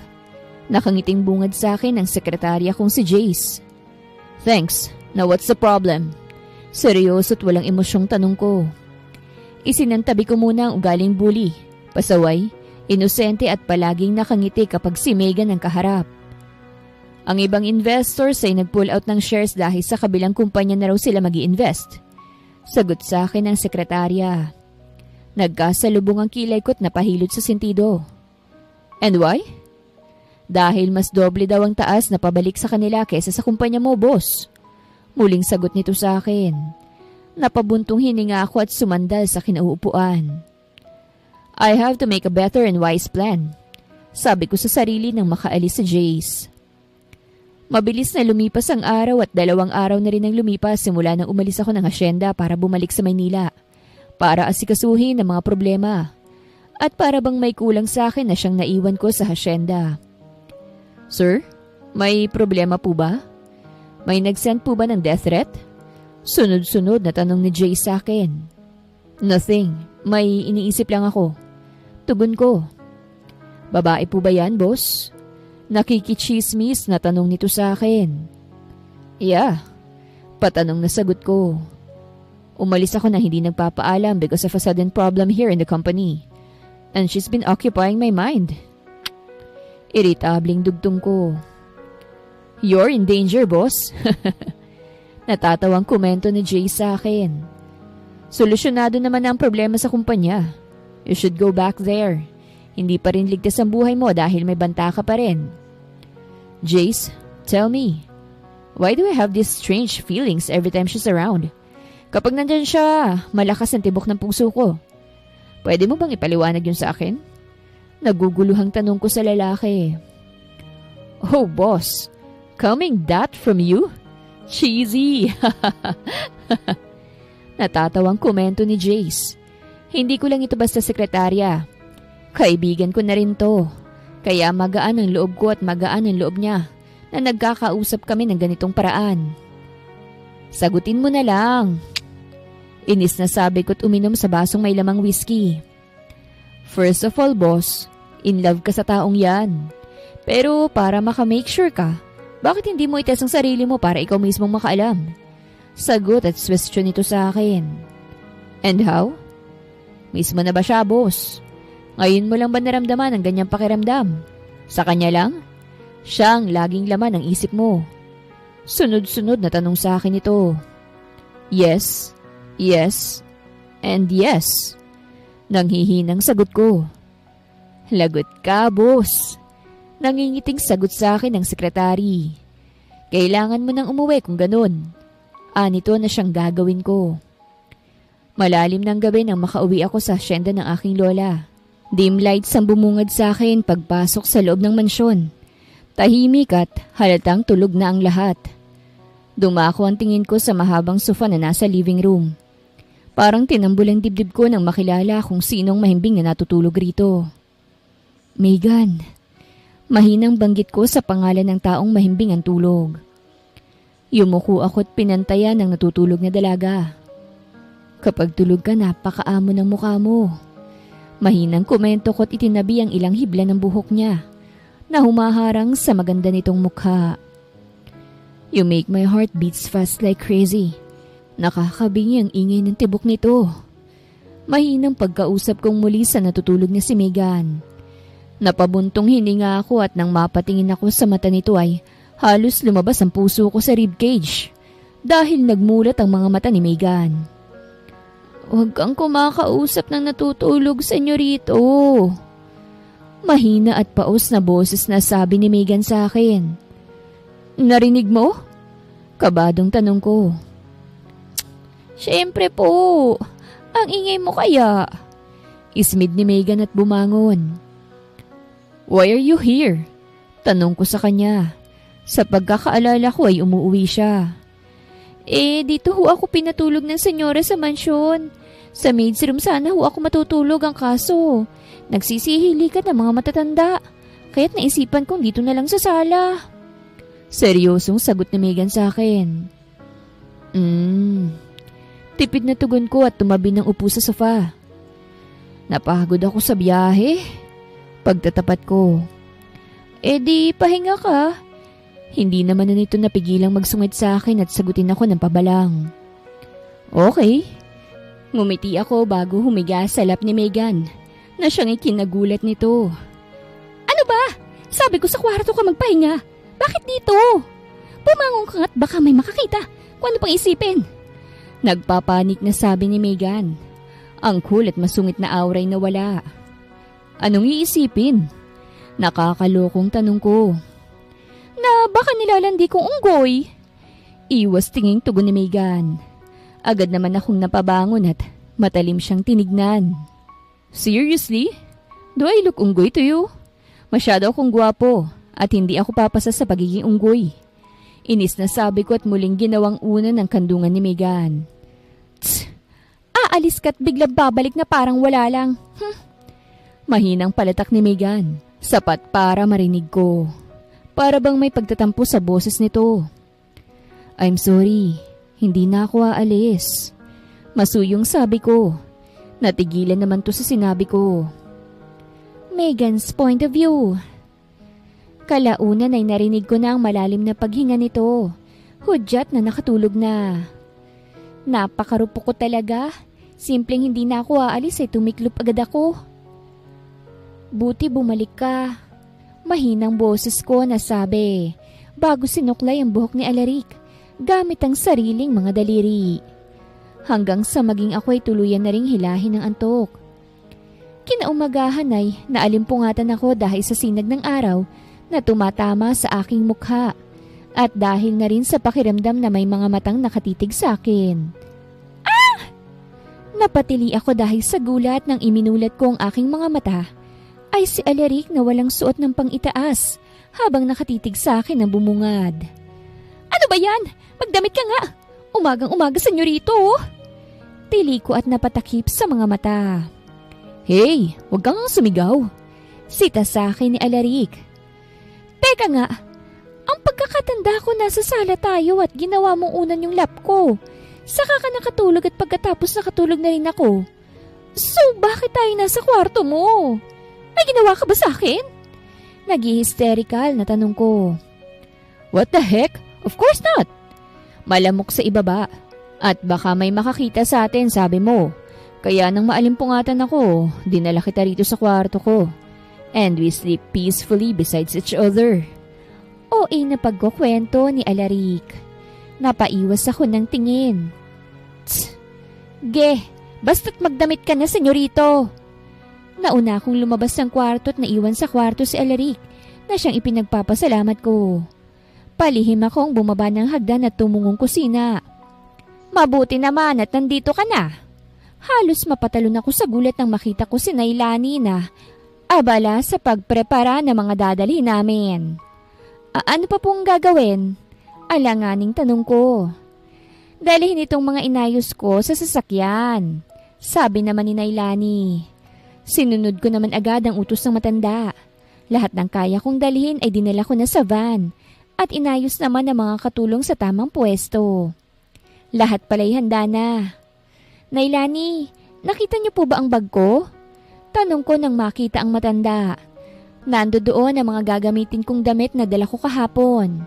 Nakangiting bungad sa akin ang sekretarya kong si Jace. Thanks. Now what's the problem? Seryoso at walang emosyong tanong ko. Isinantabi ko muna ang ugaling bully, pasaway, inosente at palaging nakangiti kapag si Megan ang kaharap. Ang ibang investors ay nag-pull out ng shares dahil sa kabilang kumpanya na raw sila mag-i-invest. Sagot sa akin ng sekretarya. Nagkasalubong ang kilay ko't napahilot sa sentido. And why? Dahil mas doble daw ang taas na pabalik sa kanila kesa sa kumpanya mo, boss. Muling sagot nito sa akin. Napabuntong hininga ako at sumandal sa kinauupuan. I have to make a better and wise plan. Sabi ko sa sarili nang makaalis sa Jace. Mabilis na lumipas ang araw at 2 araw na rin ang lumipas simula nang umalis ako ng asyenda para bumalik sa Maynila. Para asikasuhin ang mga problema. At para bang may kulang sa akin na siyang naiwan ko sa asyenda. Sir, may problema po ba? May nag-send po ba ng death threat? Sunod-sunod na tanong ni Jay sa akin. Nothing. May iniisip lang ako. Tugon ko. Babae po ba yan, boss? Nakikichismis na tanong nito sa akin. Yeah, patanong na sagot ko. Umalis ako na hindi nagpapaalam because of a sudden problem here in the company. And she's been occupying my mind. Iritabling dugtong ko. You're in danger, boss. Natatawang komento ni Jay sa akin. Solusyonado naman ang problema sa kumpanya. You should go back there. Hindi pa rin ligtas ang buhay mo dahil may banta ka pa rin. Jace, tell me, why do I have these strange feelings every time she's around? Kapag nandyan siya, malakas ang tibok ng puso ko. Pwede mo bang ipaliwanag yun sa akin? Naguguluhang tanong ko sa lalaki. Oh, boss, coming that from you? Cheesy! Natatawang komento ni Jace. Hindi ko lang ito basta sekretarya. Kaibigan ko na rin to. Kaya magaan ang loob ko at magaan ang loob niya na nagkakausap kami ng ganitong paraan. Sagutin mo na lang. Inis na sabi ko't uminom sa basong may lamang whiskey. First of all, boss, in love ka sa taong yan. Pero para makamake sure ka, bakit hindi mo itest ang sarili mo para ikaw mismong makaalam? Sagot at question nito sa akin. And how? Mismo na ba siya, boss? Ngayon mo lang ba naramdaman ang ganyang pakiramdam? Sa kanya lang? Siya ang laging laman ng isip mo. Sunod-sunod na tanong sa akin ito. Yes, yes, and yes. Nanghihinang sagot ko. Lagot ka, boss. Nangingiting sagot sa akin ng sekretary. Kailangan mo nang umuwi kung ganun. Nito na siyang gagawin ko. Malalim ng gabi nang makauwi ako sa asyenda ng aking lola. Dim lights ang bumungad sa akin pagpasok sa loob ng mansyon. Tahimik at halatang tulog na ang lahat. Dumako ang tingin ko sa mahabang sofa na nasa living room. Parang tinambol ang dibdib ko nang makilala kung sinong mahimbing na natutulog rito. Megan. Mahinang banggit ko sa pangalan ng taong mahimbing ang tulog. Yumuko ako't pinantayan ng natutulog na dalaga. Kapag tulog ka, napakaamo ng mukha mo. Mahinang komento ko't itinabi ang ilang hibla ng buhok niya na humaharang sa maganda nitong mukha. You make my heart beats fast like crazy. Nakakabingi ang ingay ng tibok nito. Mahinang pagkausap kong muli sa natutulog na si Megan. Napabuntong hininga ako at nang mapatingin ako sa mata nito ay halos lumabas ang puso ko sa ribcage dahil nagmulat ang mga mata ni Megan. Huwag kang kumakausap ng natutulog, senyorito. Mahina at paos na boses na sabi ni Megan sa akin. Narinig mo? Kabadong tanong ko. Siyempre po. Ang ingay mo kaya? Ismid ni Megan at bumangon. Why are you here? Tanong ko sa kanya. Sa pagkakaalala ko ay umuwi siya. Dito ho ako pinatulog ng senyora sa mansyon. Sa maid's room sana ho ako matutulog, ang kaso nagsisihilikan ng mga matatanda. Kaya't naisipan kong dito na lang sa sala. Seryosong sagot ni Megan sa akin. Tipid na tugon ko at tumabi ng upo sa sofa. Napagod ako sa biyahe. Pagtatapat ko. Di pahinga ka. Hindi naman na nito napigilang magsungit sa akin at sagutin ako ng pabalang. Okay. Ngumiti ako bago humiga sa lap ni Megan na siyang ikinagulat nito. Ano ba? Sabi ko sa kwarto ka magpahinga. Bakit dito? Pumangon ka at baka may makakita. Kung ano pang isipin? Nagpapanik na sabi ni Megan. Ang cool at masungit na auray na wala. Anong iisipin? Nakakalokong tanong ko. Na baka nilalandi kong unggoy. Iwas tinging tugon ni Megan. Agad naman akong napabangon at matalim siyang tinignan. Seriously? Do I look unggoy to you? Masyado akong gwapo at hindi ako papasa sa pagiging unggoy. Inis na sabi ko at muling ginawang una ng kandungan ni Megan. Tss! Aalis ka't biglang babalik na parang wala lang. Mahinang palatak ni Megan. Sapat para marinig ko. Para bang may pagtatampo sa boses nito. I'm sorry, hindi na ako aalis. Masuyong sabi ko. Natigilan naman to sa sinabi ko. Megan's point of view. Kalaunan ay narinig ko na ang malalim na paghinga nito. Hudyat na nakatulog na. Napakarupok ko talaga. Simpleng hindi na ako aalis ay tumiklop agad ako. Buti bumalik ka. Mahinang boses ko na sabi bago sinuklay ang buhok ni Alaric gamit ang sariling mga daliri. Hanggang sa maging ako ay tuluyan na ring hilahin ng antok. Kinaumagahan ay naalimpungatan ako dahil sa sinag ng araw na tumatama sa aking mukha at dahil na rin sa pakiramdam na may mga matang nakatitig sa akin. Napatili ako dahil sa gulat nang iminulat ko ang aking mga mata ay si Alaric na walang suot ng pang-itaas habang nakatitig sa akin ng bumungad. Ano ba yan? Magdamit ka nga! Umagang-umaga, senyorito! Tili ko at napatakip sa mga mata. Hey, huwag kang sumigaw! Sita sa akin ni Alaric. Teka nga, ang pagkakatanda ko nasa sala tayo at ginawa mong unan yung lap ko. Saka ka nakatulog at pagkatapos nakatulog na rin ako. So, bakit tayo nasa kwarto mo? May ginawa ka ba sa akin? Nag-hysterical na tanong ko. What the heck? Of course not! Malamok sa ibaba. At baka may makakita sa atin, sabi mo. Kaya nang maalimpungatan ako, dinala kita rito sa kwarto ko. And we sleep peacefully besides each other. OA na pagkukwento ni Alaric. Napaiwas ako ng tingin. Ge, basta't magdamit ka na, senyorito. Nauna akong lumabas ng kwarto at naiwan sa kwarto si Alaric na siyang ipinagpapasalamat ko. Palihim akong bumaba ng hagdan at tumungong kusina. Mabuti naman at nandito ka na. Halos mapatalon ako sa gulat nang makita ko si Nailani na abala sa pagprepara ng mga dadalhin namin. Ano pa pong gagawin? Alanganing tanong ko. Dalhin itong mga inayos ko sa sasakyan, sabi naman ni Nailani. Sinunod ko naman agad ang utos ng matanda. Lahat ng kaya kong dalhin ay dinala ko na sa van at inayos naman ng mga katulong sa tamang pwesto. Lahat pala'y handa na. Nailani, nakita niyo po ba ang bag ko? Tanong ko nang makita ang matanda. Nando doon ang mga gagamitin kong damit na dala ko kahapon.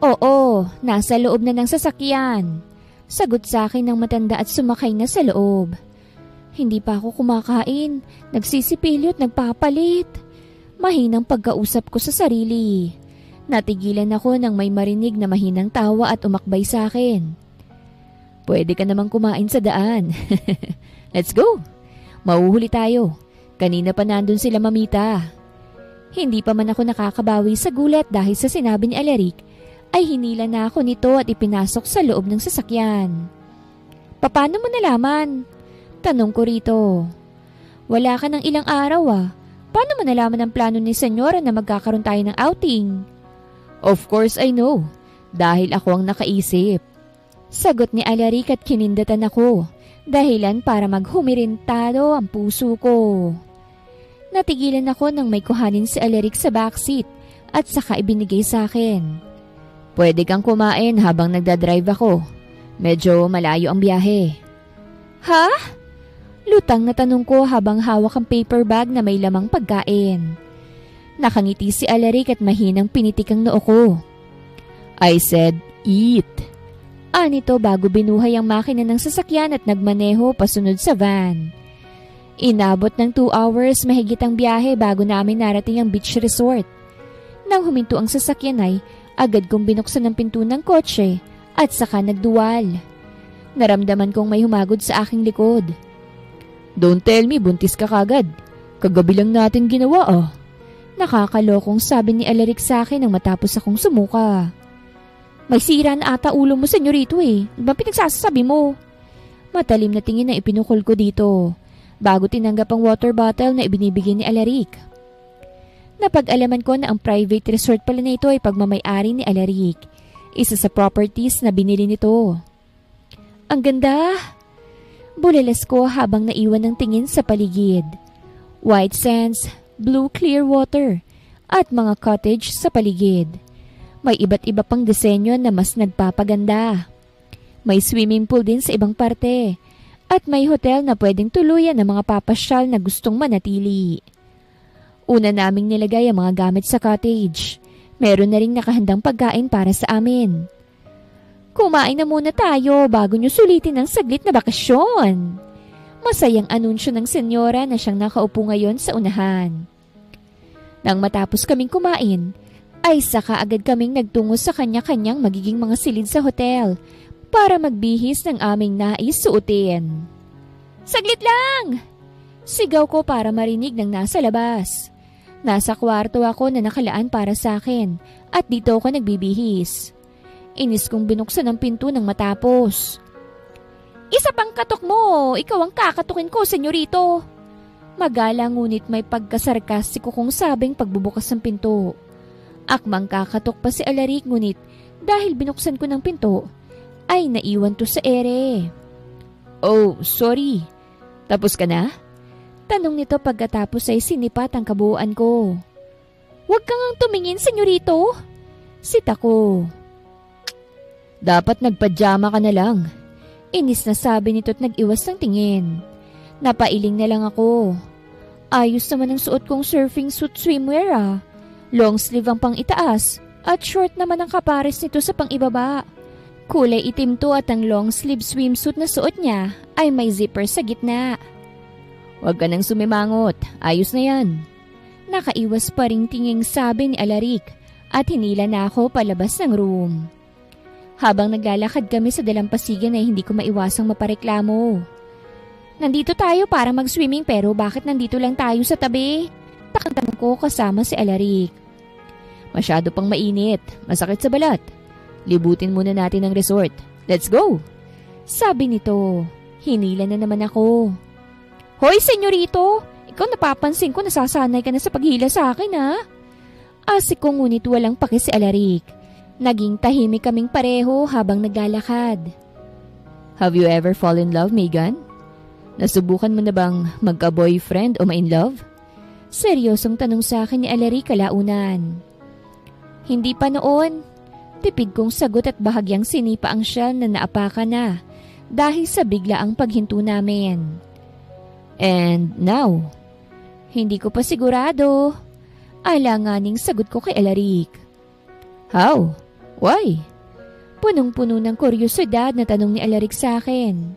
Oo, nasa loob na ng sasakyan. Sagot sa akin ng matanda at sumakay na sa loob. Hindi pa ako kumakain, nagsisipilyo at nagpapalit. Mahinang pagkausap ko sa sarili. Natigilan ako nang may marinig na mahinang tawa at umakbay sa akin. Pwede ka namang kumain sa daan. Let's go! Mauhuli tayo. Kanina pa nandun sila mamita. Hindi pa man ako nakakabawi sa gulat dahil sa sinabi ni Alaric ay hinila na ako nito at ipinasok sa loob ng sasakyan. Paano mo nalaman? Tanong ko rito. Wala ka ng ilang araw Paano mo nalaman ang plano ni Senyora na magkakaroon tayo ng outing? Of course I know. Dahil ako ang nakaisip. Sagot ni Alaric at kinindatan ako. Dahilan para maghumirintado ang puso ko. Natigilan ako nang may kuhanin si Alaric sa backseat at saka ibinigay sa akin. Pwede kang kumain habang nagdadrive ako. Medyo malayo ang biyahe. Ha? Lutang na tanong ko habang hawak ang paper bag na may lamang pagkain. Nakangiti si Alaric at mahinang pinitik ang noo ko. I said, eat. Anito bago binuhay ang makina ng sasakyan at nagmaneho pasunod sa van. Inabot ng 2 hours mahigit ang biyahe bago namin narating ang beach resort. Nang huminto ang sasakyan ay agad kong binuksan ang pinto ng kotse at saka nagduwal. Naramdaman kong may humagod sa aking likod. Don't tell me buntis ka kagad. Kagabi lang natin ginawa Nakakalokong sabi ni Alaric sa akin nang matapos akong sumuka. May sira na ata ulo mo, senyorito Ano bang pinagsasabi mo? Matalim na tingin na ipinukol ko dito bago tinanggap ang water bottle na ibinibigay ni Alaric. Napag-alaman ko na ang private resort pala na ito ay pagmamay-ari ni Alaric. Isa sa properties na binili nito. Ang ganda! Bulalas ko habang naiwan ng tingin sa paligid. White sands, blue clear water, at mga cottage sa paligid. May iba't iba pang disenyo na mas nagpapaganda. May swimming pool din sa ibang parte. At may hotel na pwedeng tuluyan ng mga papasyal na gustong manatili. Una naming nilagay ang mga gamit sa cottage. Meron na ring nakahandang pagkain para sa amin. Kumain na muna tayo bago nyo sulitin ang saglit na bakasyon. Masayang anunsyo ng senyora na siyang nakaupo ngayon sa unahan. Nang matapos kaming kumain, ay saka agad kaming nagtungo sa kanya-kanyang magiging mga silid sa hotel para magbihis ng aming nais suotin. Saglit lang! Sigaw ko para marinig ng nasa labas. Nasa kwarto ako na nakalaan para sa akin at dito ako nagbibihis. Inis kong binuksan ang pinto nang matapos. Isa pang katok mo! Ikaw ang kakatukin ko, senyorito! Magalang ngunit may pagkasarkastiko kong sabing pagbubukas ng pinto. Akmang kakatok pa si Alaric ngunit dahil binuksan ko ng pinto, ay naiwan to sa ere. Oh, sorry. Tapos ka na? Tanong nito pagkatapos ay sinipat ang kabuuan ko. Huwag kang ang tumingin, senyorito! Sita ko. Dapat nagpajama ka na lang. Inis na sabi nito't nag-iwas ng tingin. Napailing na lang ako. Ayos naman ang suot kong surfing suit swimwear ah. Long sleeve ang pang itaas at short naman ang kapares nito sa pang ibaba. Kulay itim to at ang long sleeve swimsuit na suot niya ay may zipper sa gitna. Huwag ka nang sumimangot. Ayos na yan. Nakaiwas pa ring tinging sabi ni Alaric at hinila na ako palabas ng room. Habang naglalakad kami sa dalampasigan ay hindi ko maiwasang mapareklamo. Nandito tayo para mag-swimming pero bakit nandito lang tayo sa tabi? Takang ko kasama si Alaric. Masyado pang mainit, masakit sa balat. Libutin muna natin ang resort. Let's go! Sabi nito. Hinila na naman ako. Hoy, senyorito! Ikaw napapansin ko nasasanay ka na sa paghila sa akin ha? Asik ko ngunit walang paki si Alaric. Naging tahimik kaming pareho habang naglalakad. Have you ever fallen in love, Megan? Nasubukan mo na bang magka-boyfriend o ma-in love? Seryosong tanong sa akin ni Alaric kalaunan. Hindi pa noon. Tipid kong sagot at bahagyang sinipa ang shell na naapakan na dahil sa biglaang paghinto namin. And now? Hindi ko pa sigurado. Alanganing sagot ko kay Alaric. How? Why? Punong-puno ng kuryosidad na tanong ni Alaric sa akin.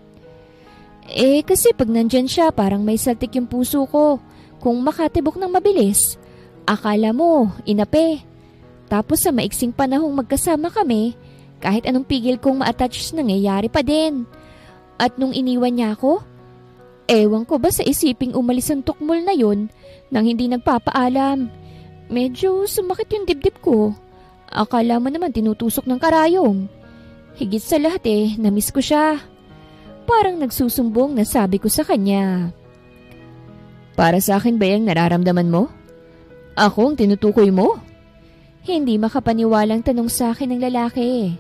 Kasi pag nandyan siya parang may saltik yung puso ko. Kung makatibok ng mabilis, akala mo, inape. Tapos sa maiksing panahong magkasama kami, kahit anong pigil kong ma-attach nangyayari pa din. At nung iniwan niya ako, ewan ko ba sa isiping umalis ang tukmol na yun nang hindi nagpapaalam. Medyo sumakit yung dibdib ko. Akala mo naman tinutusok ng karayom. Higit sa lahat namiss ko siya. Parang nagsusumbong na sabi ko sa kanya. Para sa akin ba yung nararamdaman mo? Ako ang tinutukoy mo? Hindi makapaniwalang tanong sa akin ng lalaki.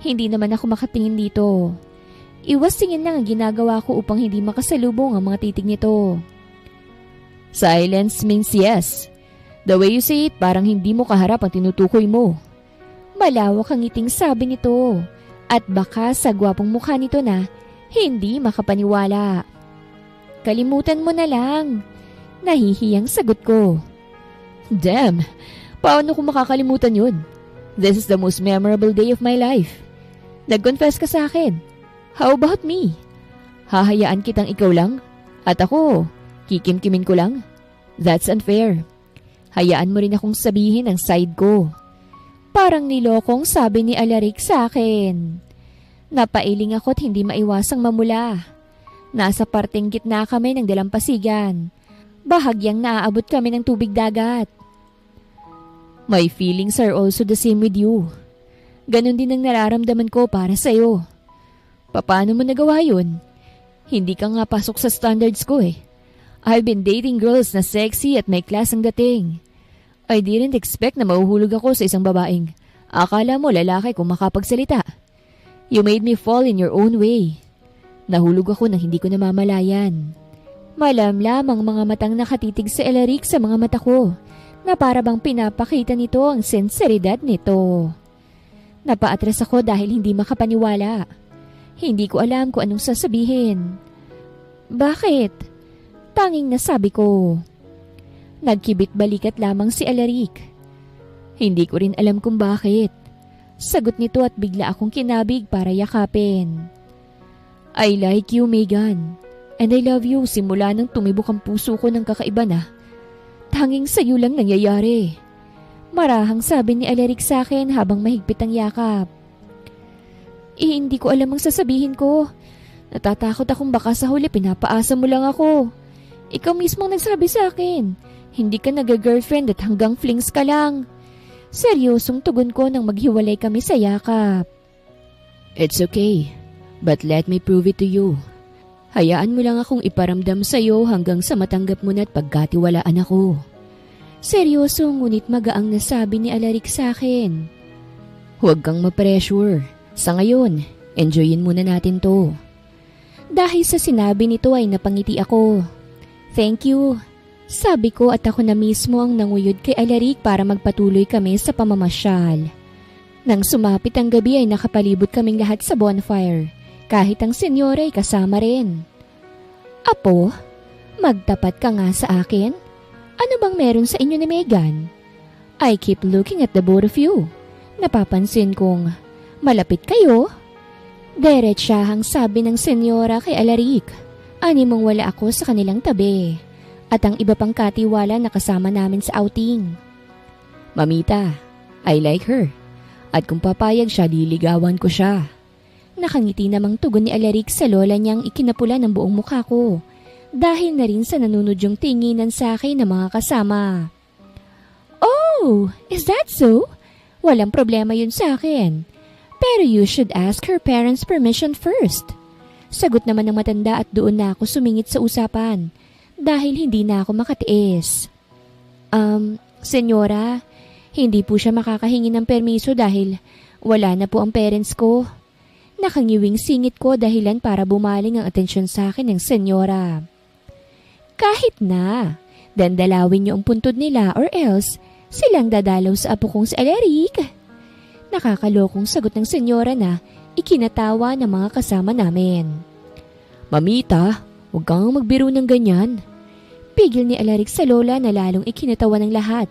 Hindi naman ako makatingin dito. Iwas tingin lang ang ginagawa ko upang hindi makasalubong ang mga titig nito. Silence means yes. The way you say it, parang hindi mo kaharap ang tinutukoy mo. Malawak ang ngiting sabi nito. At baka sa gwapong mukha nito na hindi makapaniwala. Kalimutan mo na lang. Nahihiyang sagot ko. Damn! Paano ko makakalimutan yun? This is the most memorable day of my life. Nag-confess ka sa akin. How about me? Hahayaan kitang ikaw lang? At ako, kikimkimin ko lang? That's unfair. Hayaan mo rin akong sabihin ang side ko. Parang nilokong sabi ni Alaric sa akin. Napailing ako't hindi maiwasang mamula. Nasa parteng gitna kami ng dalampasigan. Bahagyang naaabot kami ng tubig dagat. My feelings are also the same with you. Ganon din ang nararamdaman ko para sa'yo. Paano mo nagawa yun? Hindi ka nga pasok sa standards ko I've been dating girls na sexy at may class ang dating. I didn't expect na mahuhulog ako sa isang babaeng. Akala mo lalaki kung makapagsalita. You made me fall in your own way. Nahulog ako nang hindi ko namamalayan. Malamlam ang mga matang nakatitig sa Alaric sa mga mata ko na para bang pinapakita nito ang sinseridad nito. Napaatras ako dahil hindi makapaniwala. Hindi ko alam kung anong sasabihin. Bakit? Tanging nasabi ko. Nagkibit balikat lamang si Alaric. Hindi ko rin alam kung bakit. Sagot nito at bigla akong kinabig para yakapin. I like you, Megan. And I love you simula nang tumibok ang puso ko ng kakaiba na. Tanging sa'yo lang nangyayari. Marahang sabi ni Alaric sa akin habang mahigpit ang yakap. Hindi ko alam ang sasabihin ko. Natatakot akong baka sa huli pinapaasa mo lang ako. Ikaw mismo nagsabi sa akin. Hindi ka nag-girlfriend at hanggang flings ka lang. Seryosong tugon ko nang maghiwalay kami sa yakap. It's okay, but let me prove it to you. Hayaan mo lang akong iparamdam sa'yo hanggang sa matanggap mo na't pagkatiwalaan ako. Seryoso ngunit magaang nasabi ni Alaric sa akin. Huwag kang ma-pressure. Sa ngayon, enjoyin muna natin to. Dahil sa sinabi nito ay napangiti ako. Thank you. Sabi ko at ako na mismo ang nanguyod kay Alaric para magpatuloy kami sa pamamasyal. Nang sumapit ang gabi ay nakapalibot kaming lahat sa bonfire. Kahit ang senyora ay kasama rin. Apo, magtapat ka nga sa akin. Ano bang meron sa inyo ni Megan? I keep looking at the both of you. Napapansin kong malapit kayo. Diretsahang sabi ng senyora kay Alaric. Animong wala ako sa kanilang tabi. At ang iba pang katiwala na kasama namin sa outing. Mamita, I like her. At kung papayag siya, liligawan ko siya. Nakangiti namang tugon ni Alaric sa lola niyang ikinapula ng buong mukha ko. Dahil na rin sa nanunudyong tinginan sa akin ng mga kasama. Oh, is that so? Walang problema yun sa akin. Pero you should ask her parents' permission first. Sagot naman ng matanda at doon na ako sumingit sa usapan. Dahil hindi na ako makatiis. Senyora, hindi po siya makakahingi ng permiso dahil wala na po ang parents ko. Nakangiwing singit ko dahilan para bumaling ang atensyon sa akin ng senyora. Kahit na, dandalawin niyo ang puntod nila or else silang dadalaw sa apo kong si Alaric. Nakakalokong sagot ng senyora na ikinatawa ng mga kasama namin. Mamita, huwag kang magbiro ng ganyan. Pigil ni Alaric sa lola na lalong ikinatawa ng lahat.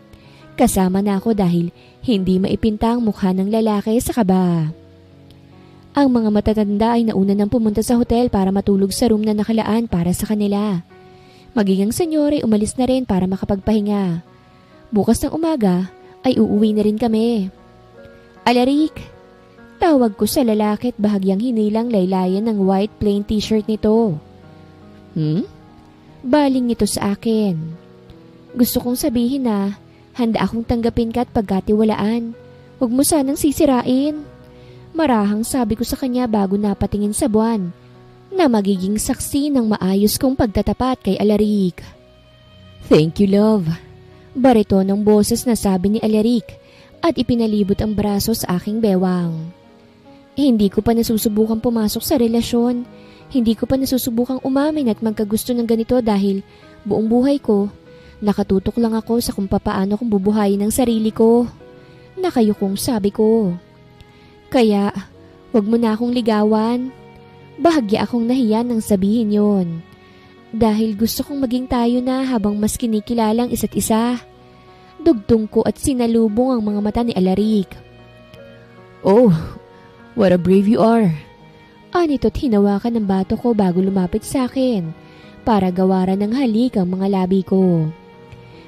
Kasama na ako dahil hindi maipinta ang mukha ng lalaki sa kaba. Ang mga matatanda ay nauna nang pumunta sa hotel para matulog sa room na nakalaan para sa kanila. Maging ang senyore umalis na rin para makapagpahinga. Bukas ng umaga ay uuwi na rin kami. Alaric, tawag ko sa lalaki at bahagyang hinilang laylayan ng white plain t-shirt nito. Baling nito sa akin. Gusto kong sabihin na handa akong tanggapin ka at pagkatiwalaan. Huwag mo sanang sisirain. Marahang sabi ko sa kanya bago napatingin sa buwan na magiging saksi ng maayos kong pagtatapat kay Alaric. Thank you, love. Barito ng boses na sabi ni Alaric at ipinalibot ang braso sa aking bewang. Hindi ko pa nasusubukan pumasok sa relasyon. Hindi ko pa nasusubukang umamin at magkagusto ng ganito dahil buong buhay ko, nakatutok lang ako sa kung papaano kong bubuhayin ang sarili ko. Nakayukong sabi ko. Kaya, wag mo na akong ligawan. Bahagya akong nahiya nang sabihin yon. Dahil gusto kong maging tayo na habang mas kinikilalang isa't isa. Dugtong ko at sinalubong ang mga mata ni Alaric. Oh, what a brave you are. Anito't hinawakan ng bato ko bago lumapit sa akin para gawaran ng halik ang mga labi ko.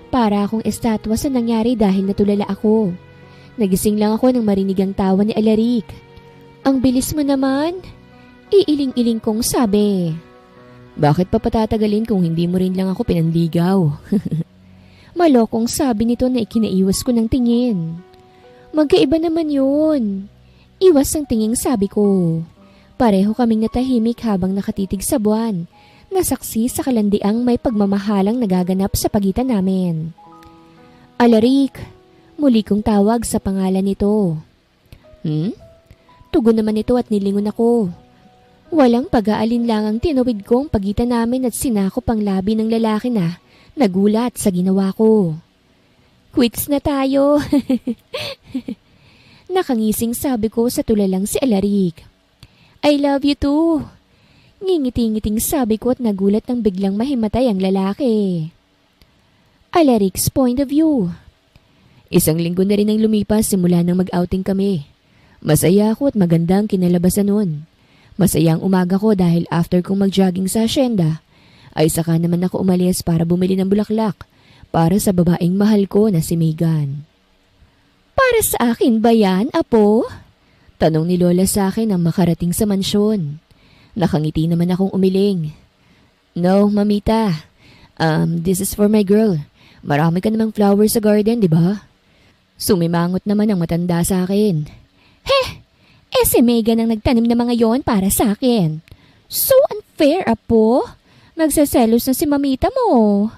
Para akong estatwa sa nangyari dahil natulala ako. Nagising lang ako nang marinig ang tawa ni Alaric. Ang bilis mo naman. Iiling-iling kong sabi. Bakit pa patatagalin kung hindi mo rin lang ako pinanligaw? Malokong sabi nito na ikinaiwas ko ng tingin. Magkaiba naman yun. Iwas ang tinging sabi ko. Pareho kaming natahimik habang nakatitig sa buwan. Nasaksi sa kalandiang may pagmamahalang nagaganap sa pagitan namin. Alaric, muli kong tawag sa pangalan nito. Tugon naman ito at nilingon ako. Walang pag-aalinlangang tinawid kong pagitan namin at sinakop ang labi ng lalaki na nagulat sa ginawa ko. Quits na tayo. Nakangising sabi ko sa tulalang si Alaric. I love you too. Ngingiti-ngiting sabi ko at nagulat nang biglang mahimatay ang lalaki. Alaric's point of view. Isang linggo na rin ang lumipas simula nang mag-outing kami. Masaya ako at magandang kinalabasan nun. Masaya ang umaga ko dahil after kong mag-jogging sa asyenda, ay saka naman ako umalis para bumili ng bulaklak para sa babaeng mahal ko na si Megan. Para sa akin ba yan, Apo? Tanong ni Lola sa akin nang makarating sa mansyon. Nakangiti naman akong umiling. No, Mamita. This is for my girl. Marami ka namang flowers sa garden, di ba? Sumimangot naman ang matanda sa akin. Si Megan ang nagtanim ng mga yon para sa akin. So unfair, Apo. Nagsaselos na si Mamita mo.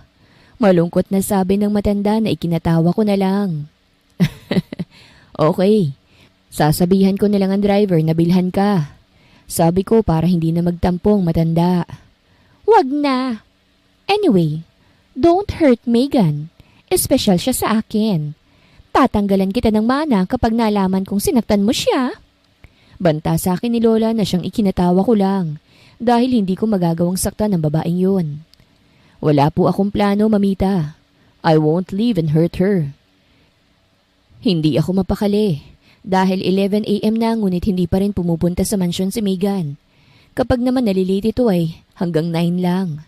Malungkot na sabi ng matanda na ikinatawa ko na lang. Okay, sasabihan ko na lang ang driver na bilhan ka. Sabi ko para hindi na magtampong matanda. Wag na. Anyway, don't hurt Megan. Espesyal siya sa akin. Tatanggalan kita ng mana kapag nalaman kong sinaktan mo siya. Banta sa akin ni Lola na siyang ikinatawa ko lang dahil hindi ko magagawang saktan ng babaeng yun. Wala po akong plano, Mamita. I won't leave and hurt her. Hindi ako mapakali dahil 11 a.m. na ngunit hindi pa rin pumupunta sa mansyon si Megan. Kapag naman nalilate ito ay hanggang 9 lang.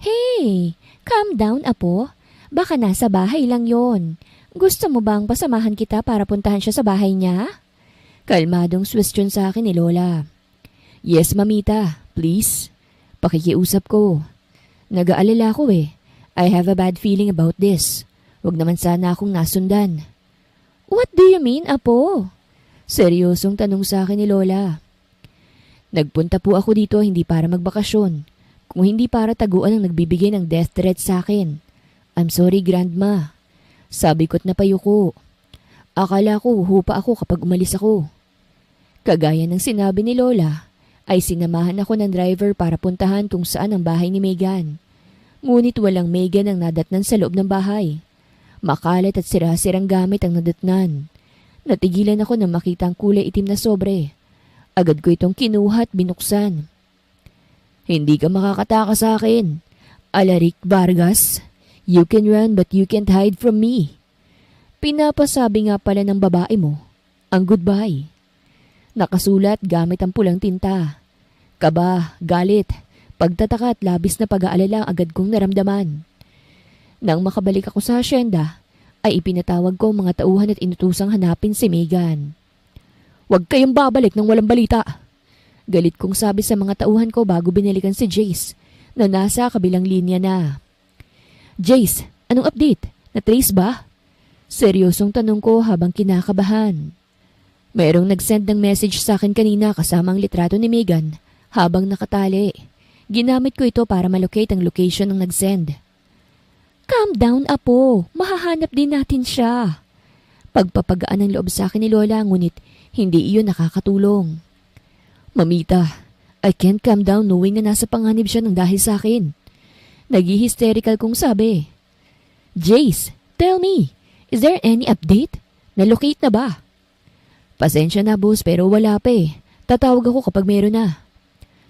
Hey, calm down, Apo. Baka nasa bahay lang yon. Gusto mo bang pasamahan kita para puntahan siya sa bahay niya? Kalmadong question sa akin ni Lola. Yes, Mamita. Please. Pakikiusap ko. Nag-aalala ko eh. I have a bad feeling about this. Huwag naman sana akong nasundan. What do you mean, Apo? Seryosong tanong sa akin ni Lola. Nagpunta po ako dito hindi para magbakasyon, kung hindi para taguan ang nagbibigay ng death threat sa akin. I'm sorry, Grandma. Sabi ko't napayuko. Akala ko hupa ako kapag umalis ako. Kagaya ng sinabi ni Lola, ay sinamahan ako ng driver para puntahan kung saan ang bahay ni Megan. Ngunit walang Megan ang nadatnan sa loob ng bahay. Makalat at sira-sirang gamit ang nadatnan. Natigilan ako nang makita ang kulay itim na sobre. Agad ko itong kinuha at binuksan. Hindi ka makakataka sa akin. Alaric Vargas, you can run but you can't hide from me. Pinapasabi nga pala ng babae mo ang goodbye. Nakasulat gamit ang pulang tinta. Kaba, galit, pagtataka at labis na pag-aalala agad kong naramdaman. Nang makabalik ako sa asyenda, ay ipinatawag ko ang mga tauhan at inutusang hanapin si Megan. Huwag kayong babalik ng walang balita. Galit kong sabi sa mga tauhan ko bago binalikan si Jace na nasa kabilang linya na. Jace, anong update? Na-trace ba? Seryosong tanong ko habang kinakabahan. Mayroong nag-send ng message sa akin kanina kasama ang litrato ni Megan habang nakatali. Ginamit ko ito para malocate ang location ng nag-send. Calm down, Apo. Mahahanap din natin siya. Pagpapagaan ng loob sa akin ni Lola ngunit hindi iyon nakakatulong. Mamita, I can't calm down knowing na nasa panganib siya ng dahil sa akin. Nag-hysterical kong sabi. Jace, tell me, is there any update? Na-locate na ba? Pasensya na, boss, pero wala pa eh. Tatawag ako kapag meron na.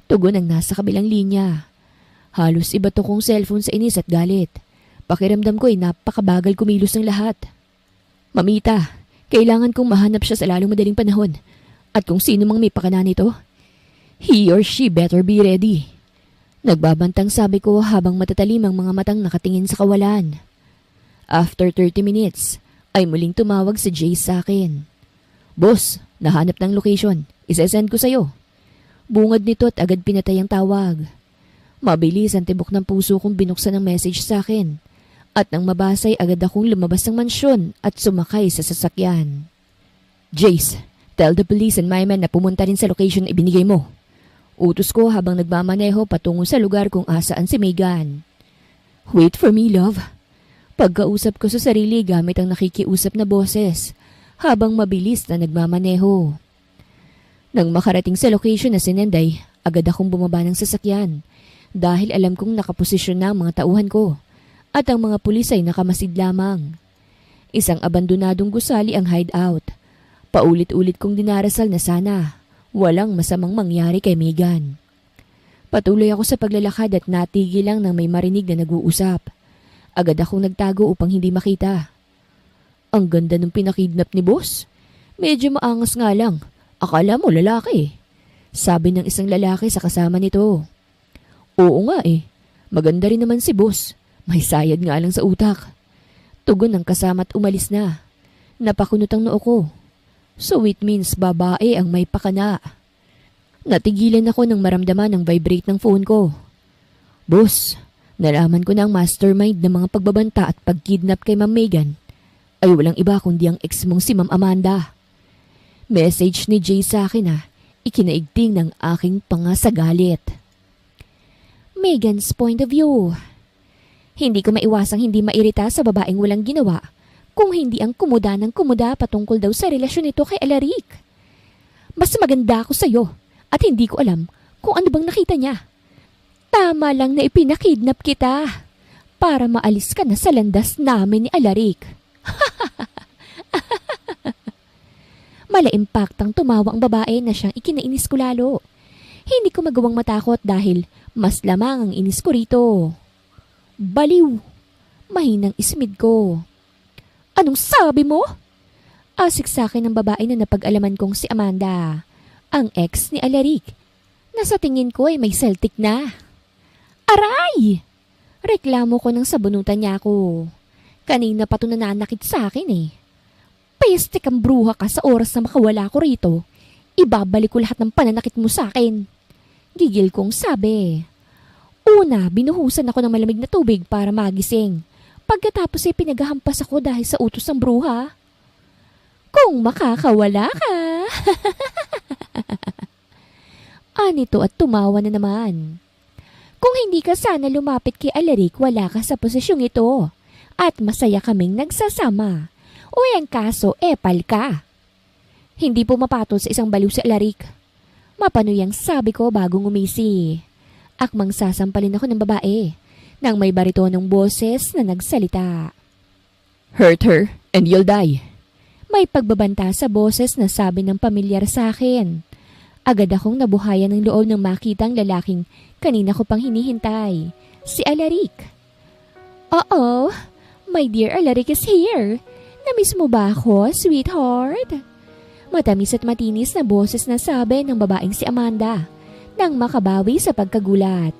Tugon ang nasa kabilang linya. Halos iba to kong cellphone sa inis at galit. Pakiramdam ko ay napakabagal kumilos ng lahat. Mamita, kailangan kong mahanap siya sa lalong madaling panahon. At kung sino mang may pakana nito, he or she better be ready. Nagbabantang sabi ko habang matatalim ang mga matang nakatingin sa kawalan. After 30 minutes, ay muling tumawag si Jace sa akin. Boss, nahanap ng location. Isesend ko sa'yo. Bungad nito at agad pinatay ang tawag. Mabilis ang tibok ng puso kong binuksan ang message sa akin. At nang mabasay agad akong lumabas ng mansyon at sumakay sa sasakyan. Jace, tell the police and my men na pumunta rin sa location na ibinigay mo. Utos ko habang nagmamaneho patungo sa lugar kung asaan si Megan. Wait for me, love. Pagkausap ko sa sarili gamit ang nakikiusap na boses habang mabilis na nagmamaneho. Nang makarating sa location na sinenday, agad akong bumaba ng sasakyan dahil alam kong nakaposisyon na ang mga tauhan ko. At ang mga pulis ay nakamasid lamang. Isang abandonadong gusali ang hideout. Paulit-ulit kong dinarasal na sana walang masamang mangyari kay Megan. Patuloy ako sa paglalakad at natigil lang nang may marinig na nag-uusap. Agad akong nagtago upang hindi makita. Ang ganda ng pinakidnap ni boss. Medyo maangas nga lang. Akala mo lalaki. Sabi ng isang lalaki sa kasama nito. Oo nga eh. Maganda rin naman si boss. May sayad nga lang sa utak. Tugon ng kasama at umalis na. Napakunot ang noo ko. So it means babae ang may pakana. Natigilan ako nang maramdaman ang vibrate ng phone ko. Boss, nalaman ko na ang mastermind ng mga pagbabanta at pagkidnap kay Ma'am Megan ay walang iba kundi ang ex mong si Ma'am Amanda. Message ni Jay sa akin na ikinaigting ng aking pangasagalit. Megan's point of view. Hindi ko maiwasang hindi mairita sa babaeng walang ginawa kung hindi ang kumuda ng kumuda patungkol daw sa relasyon nito kay Alaric. Mas maganda ako sa'yo at hindi ko alam kung ano bang nakita niya. Tama lang na ipinakidnap kita para maalis ka na sa landas namin ni Alaric. Mala-impaktang tumawa ang babae na siyang ikinainis ko lalo. Hindi ko magawang matakot dahil mas lamang ang inis ko rito. Baliw! Mahinang ismid ko. Anong sabi mo? Asik sa akin ng babae na napag-alaman kong si Amanda, ang ex ni Alaric. Nasa tingin ko ay may Celtic na. Aray! Reklamo ko nang sabunutan niya ako. Kanina pa ito nananakit sa akin eh. Peste kang bruha ka sa oras na makawala ko rito. Ibabalik ko lahat ng pananakit mo sa akin. Gigil kong sabi. Una, binuhusan ako ng malamig na tubig para magising. Pagkatapos ay pinaghahampas ako dahil sa utos ng bruha. Kung makakawala ka. Anito at tumawa na naman. Kung hindi ka sana lumapit kay Alaric, wala ka sa posisyong ito. At masaya kaming nagsasama. O ang kaso, epal ka. Hindi po mapatol sa isang baliw si Alaric. Mapanuyang sabi ko bagong umisi. Akmang sasampalin ako ng babae nang may baritonong boses na nagsalita. Hurt her and you'll die. May pagbabanta sa boses na sabi ng pamilyar sa akin. Agad akong nabuhayan ng loob nang makita ang lalaking kanina ko pang hinihintay. Si Alaric. Oo, my dear Alaric is here. Namiss mo ba ako, sweetheart? Matamis at matinis na boses na sabi ng babaeng si Amanda nang makabawi sa pagkagulat.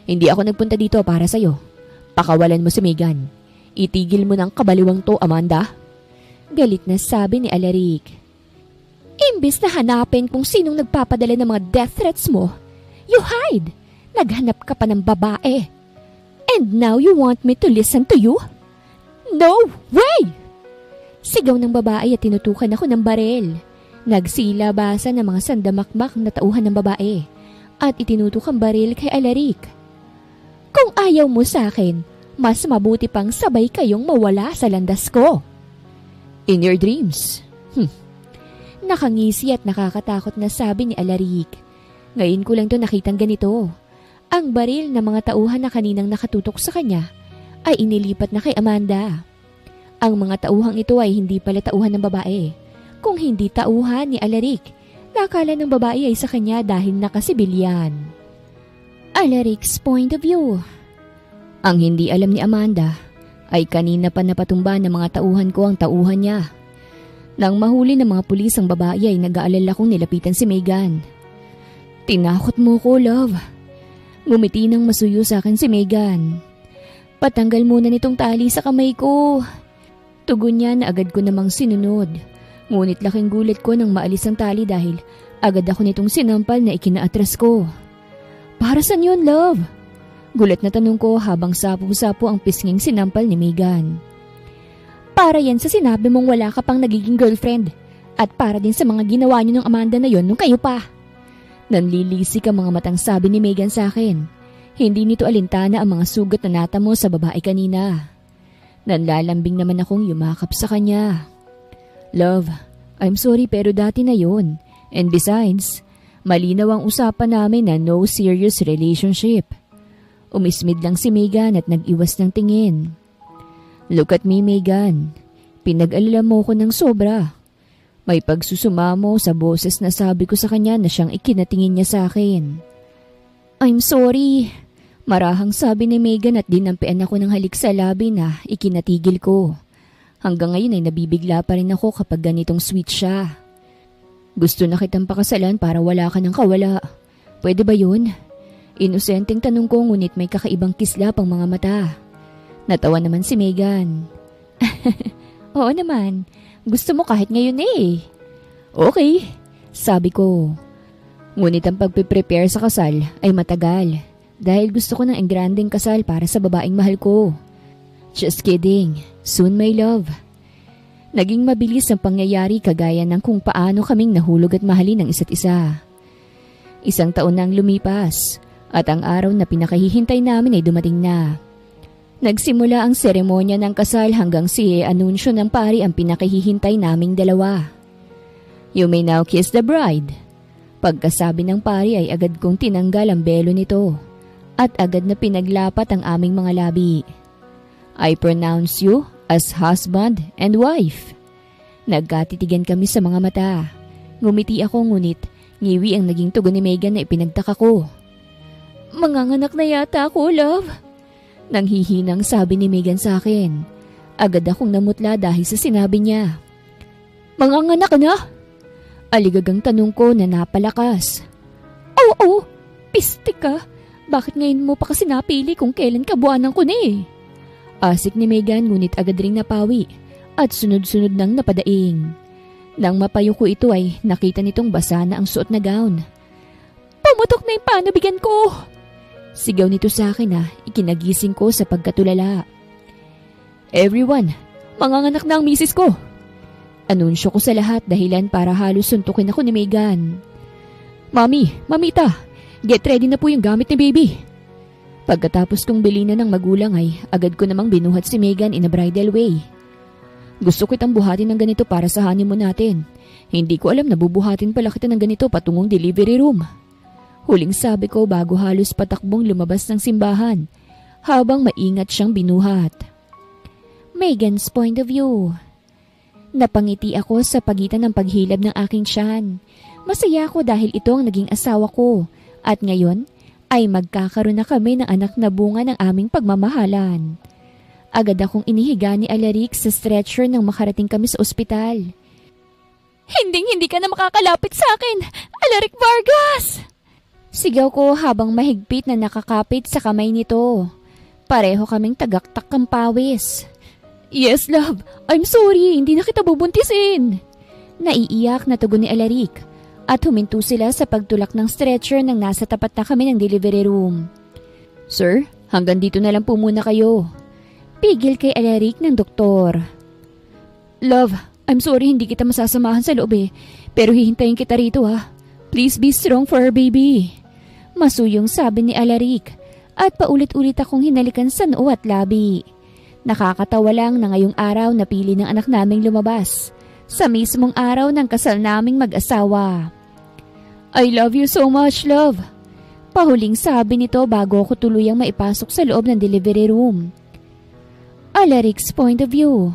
Hindi ako nagpunta dito para sa'yo. Pakawalan mo si Megan. Itigil mo ng kabaliwang to, Amanda. Galit na sabi ni Alaric. Imbis na hanapin kung sinong nagpapadala ng mga death threats mo, you hide. Naghanap ka pa ng babae. And now you want me to listen to you? No way! Sigaw ng babae at tinutukan ako ng baril. Nagsila-basa ng mga sandamakmak na tauhan ng babae at itinutok ang baril kay Alaric. Kung ayaw mo sa akin, mas mabuti pang sabay kayong mawala sa landas ko. In your dreams. Nakangisi at nakakatakot na sabi ni Alaric. Ngayon ko lang to nakitang ganito. Ang baril ng mga tauhan na kaninang nakatutok sa kanya ay inilipat na kay Amanda. Ang mga tauhang ito ay hindi pala tauhan ng babae. Kung hindi tauhan ni Alaric, nakala ng babae ay sa kanya dahil nakasibilyan. Alaric's point of view. Ang hindi alam ni Amanda ay kanina pa napatumba ng mga tauhan ko ang tauhan niya. Nang mahuli ng mga pulis ang babae ay nag-aalala kong nilapitan si Megan. Tinakot mo ko, love. Ngumiti ng masuyo sa akin si Megan. Patanggal muna nitong tali sa kamay ko. Tugon niya na agad ko namang sinunod. Ngunit laking gulat ko nang maalis ang tali dahil agad ako nitong sinampal na ikinaatras ko. Para saan yun, love? Gulat na tanong ko habang sapo-sapo ang pisnging sinampal ni Megan. Para yan sa sinabi mong wala ka pang nagiging girlfriend at para din sa mga ginawa niyo ng Amanda na yon nung kayo pa. Nanlilisik ang mga matang sabi ni Megan sa akin. Hindi nito alintana ang mga sugat na natamo sa babae kanina. Nanlalambing naman akong yumakap sa kanya. Love, I'm sorry pero dati na yon. And besides, malinaw ang usapan namin na no serious relationship. Umismid lang si Megan at nag-iwas ng tingin. Look at me, Megan. Pinag-alala mo ko ng sobra. May pagsusumamo sa boses na sabi ko sa kanya na siyang ikinatingin niya sa akin. I'm sorry. Marahang sabi ni Megan at dinampian ako ng halik sa labi na ikinatigil ko. Hanggang ngayon ay nabibigla pa rin ako kapag ganitong sweet siya. Gusto na kitang pakasalan para wala ka ng kawala. Pwede ba yun? Inosenteng tanong ko ngunit may kakaibang kislap ang mga mata. Natawa naman si Megan. Oo naman. Gusto mo kahit ngayon eh. Okay, sabi ko. Ngunit ang pagpiprepare sa kasal ay matagal dahil gusto ko ng engrandeng kasal para sa babaeng mahal ko. Just kidding. Soon, my love. Naging mabilis ang pangyayari kagaya ng kung paano kaming nahulog at mahalin ng isa't isa. 1 taon nang lumipas at ang araw na pinakahihintay namin ay dumating na. Nagsimula ang seremonya ng kasal hanggang anunsyo ng pari ang pinakahihintay naming dalawa. You may now kiss the bride. Pagkasabi ng pari ay agad kong tinanggal ang belo nito at agad na pinaglapat ang aming mga labi. I pronounce you as husband and wife. Nagkatitigan kami sa mga mata. Ngumiti ako ngunit ngiwi ang naging tugon ni Megan na ipinagtaka ko. Manganganak na yata ako, love. Nanghihinang sabi ni Megan sa akin. Agad akong namutla dahil sa sinabi niya. Manganganak ka na? Aligagang tanong ko na napalakas. Oo, piste ka. Bakit ngayon mo pa kasi napili kung kailan kabuanan ko na eh? Asik ni Megan ngunit agad ring napawi at sunod-sunod nang napadaing. Nang mapayuko ito ay nakita nitong basa na ang suot na gown. Pumutok na yung panubigan ko! Sigaw nito sa akin na ikinagising ko sa pagkatulala. Everyone, manganganak na ang misis ko! Anunsyo ko sa lahat dahilan para halos suntukin ako ni Megan. Mami, mamita, get ready na po yung gamit ni baby. Pagkatapos kong bilhin ng magulang ay agad ko namang binuhat si Megan in a bridal way. Gusto kitang buhatin ng ganito para sa honeymoon natin. Hindi ko alam na bubuhatin pala kita ng ganito patungong delivery room. Huling sabi ko bago halos patakbong lumabas ng simbahan habang maingat siyang binuhat. Megan's point of view. Napangiti ako sa pagitan ng paghilab ng aking tiyan. Masaya ako dahil ito ang naging asawa ko at ngayon ay magkakaroon na kami ng anak na bunga ng aming pagmamahalan. Agad akong inihiga ni Alaric sa stretcher nang makarating kami sa ospital. Hindi ka na makakalapit sa akin, Alaric Vargas! Sigaw ko habang mahigpit na nakakapit sa kamay nito. Pareho kaming tagaktak ng pawis. Yes, love. I'm sorry, hindi na kita bubuntisin. Naiiyak na tugon ni Alaric. At huminto sila sa pagtulak ng stretcher nang nasa tapat na kami ng delivery room. Sir, hanggang dito na lang po muna kayo. Pigil kay Alaric ng doktor. Love, I'm sorry hindi kita masasamahan sa loob eh. Pero hihintayin kita rito ha. Please be strong for our baby. Masuyong sabi ni Alaric at paulit-ulit akong hinalikan sa noo at labi. Nakakatawa lang na ngayong araw napili ng anak naming lumabas. Sa mismong araw ng kasal naming mag-asawa. I love you so much, love. Pahuling sabi nito bago ako tuluyang maipasok sa loob ng delivery room. Alaric's point of view.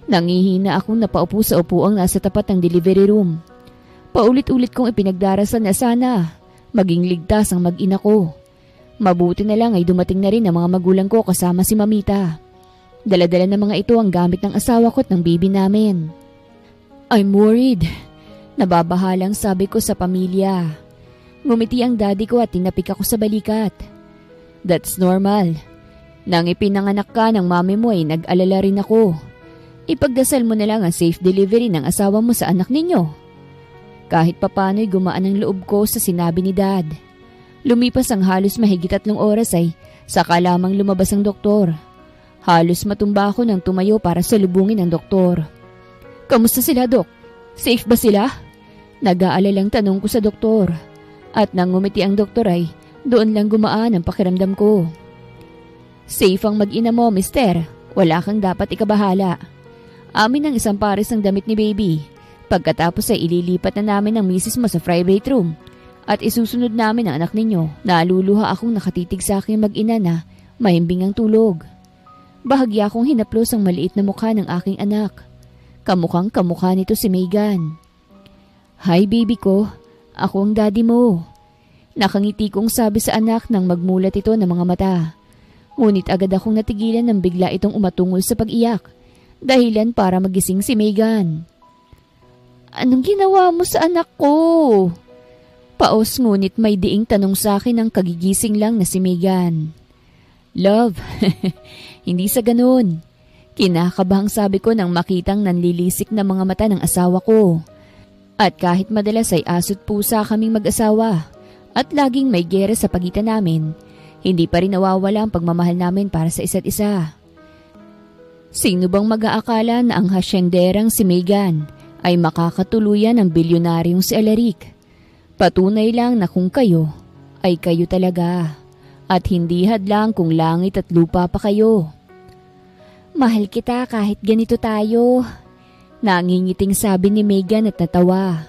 Nangihina akong napaupo sa upuang nasa tapat ng delivery room. Paulit-ulit kong ipinagdarasal na sana maging ligtas ang mag-ina ko. Mabuti na lang ay dumating na rin ang mga magulang ko kasama si Mamita. Dala-dala ng mga ito ang gamit ng asawa ko at ng baby namin. I'm worried. Nababahalang sabi ko sa pamilya. Ngumiti ang daddy ko at tinapik ako sa balikat. That's normal. Nang ipinanganak ka ng mami mo ay nag-alala rin ako. Ipagdasal mo na lang ang safe delivery ng asawa mo sa anak ninyo. Kahit papano'y gumaan ang loob ko sa sinabi ni dad. Lumipas ang halos mahigit 3 oras ay saka lamang lumabas ang doktor. Halos matumba ako nang tumayo para salubungin ang doktor. Kamusta sila, Dok? Safe ba sila? Nag-aalalang tanong ko sa doktor. At nang ngumiti ang doktor ay doon lang gumaan ang pakiramdam ko. Safe ang mag-ina mo, mister. Wala kang dapat ikabahala. Amin ang isang pares ng damit ni baby. Pagkatapos ay ililipat na namin ang misis mo sa private room. At isusunod namin ang anak ninyo. Naluluha akong nakatitig sa aking mag-ina na mahimbing ang tulog. Bahagya akong hinaplos ang maliit na mukha ng aking anak. Kamukhang kamukha nito si Megan. Hi baby ko, ako ang daddy mo. Nakangiti kong sabi sa anak nang magmulat ito ng mga mata. Ngunit agad akong natigilan nang bigla itong umatungol sa pag-iyak. Dahilan para magising si Megan. Anong ginawa mo sa anak ko? Paos ngunit may diing tanong sa akin ng kagigising lang na si Megan. Love, hindi sa ganun. Kinakabahang sabi ko nang makitang nanlilisik na mga mata ng asawa ko. At kahit madalas ay aso't pusa kaming mag-asawa at laging may giyera sa pagitan namin, hindi pa rin nawawala ang pagmamahal namin para sa isa't isa. Sino bang mag-aakala na ang hasyenderang si Megan ay makakatuluyan ng bilyonaryong si Alaric? Patunay lang na kung kayo ay kayo talaga at hindi hadlang kung langit at lupa pa kayo. Mahal kita kahit ganito tayo. Nangingiting sabi ni Megan at natawa.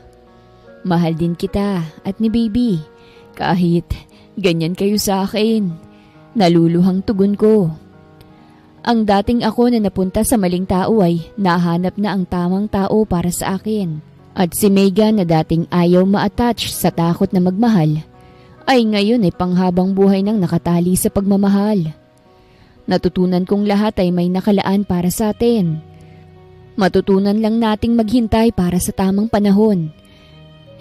Mahal din kita at ni baby kahit ganyan kayo sa akin. Naluluhang tugon ko. Ang dating ako na napunta sa maling tao ay nahanap na ang tamang tao para sa akin. At si Megan na dating ayaw ma-attach sa takot na magmahal, ay ngayon ay panghabang buhay nang nakatali sa pagmamahal. Natutunan kong lahat ay may nakalaan para sa atin. Matutunan lang nating maghintay para sa tamang panahon.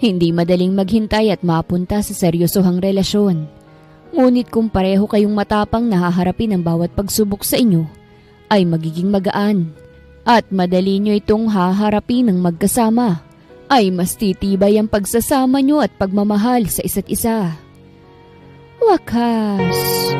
Hindi madaling maghintay at mapunta sa seryosohang relasyon. Ngunit kung pareho kayong matapang na haharapin ang bawat pagsubok sa inyo, ay magiging magaan. At madali nyo itong haharapin ng magkasama, ay mas titibay ang pagsasama nyo at pagmamahal sa isa't isa. Wakas!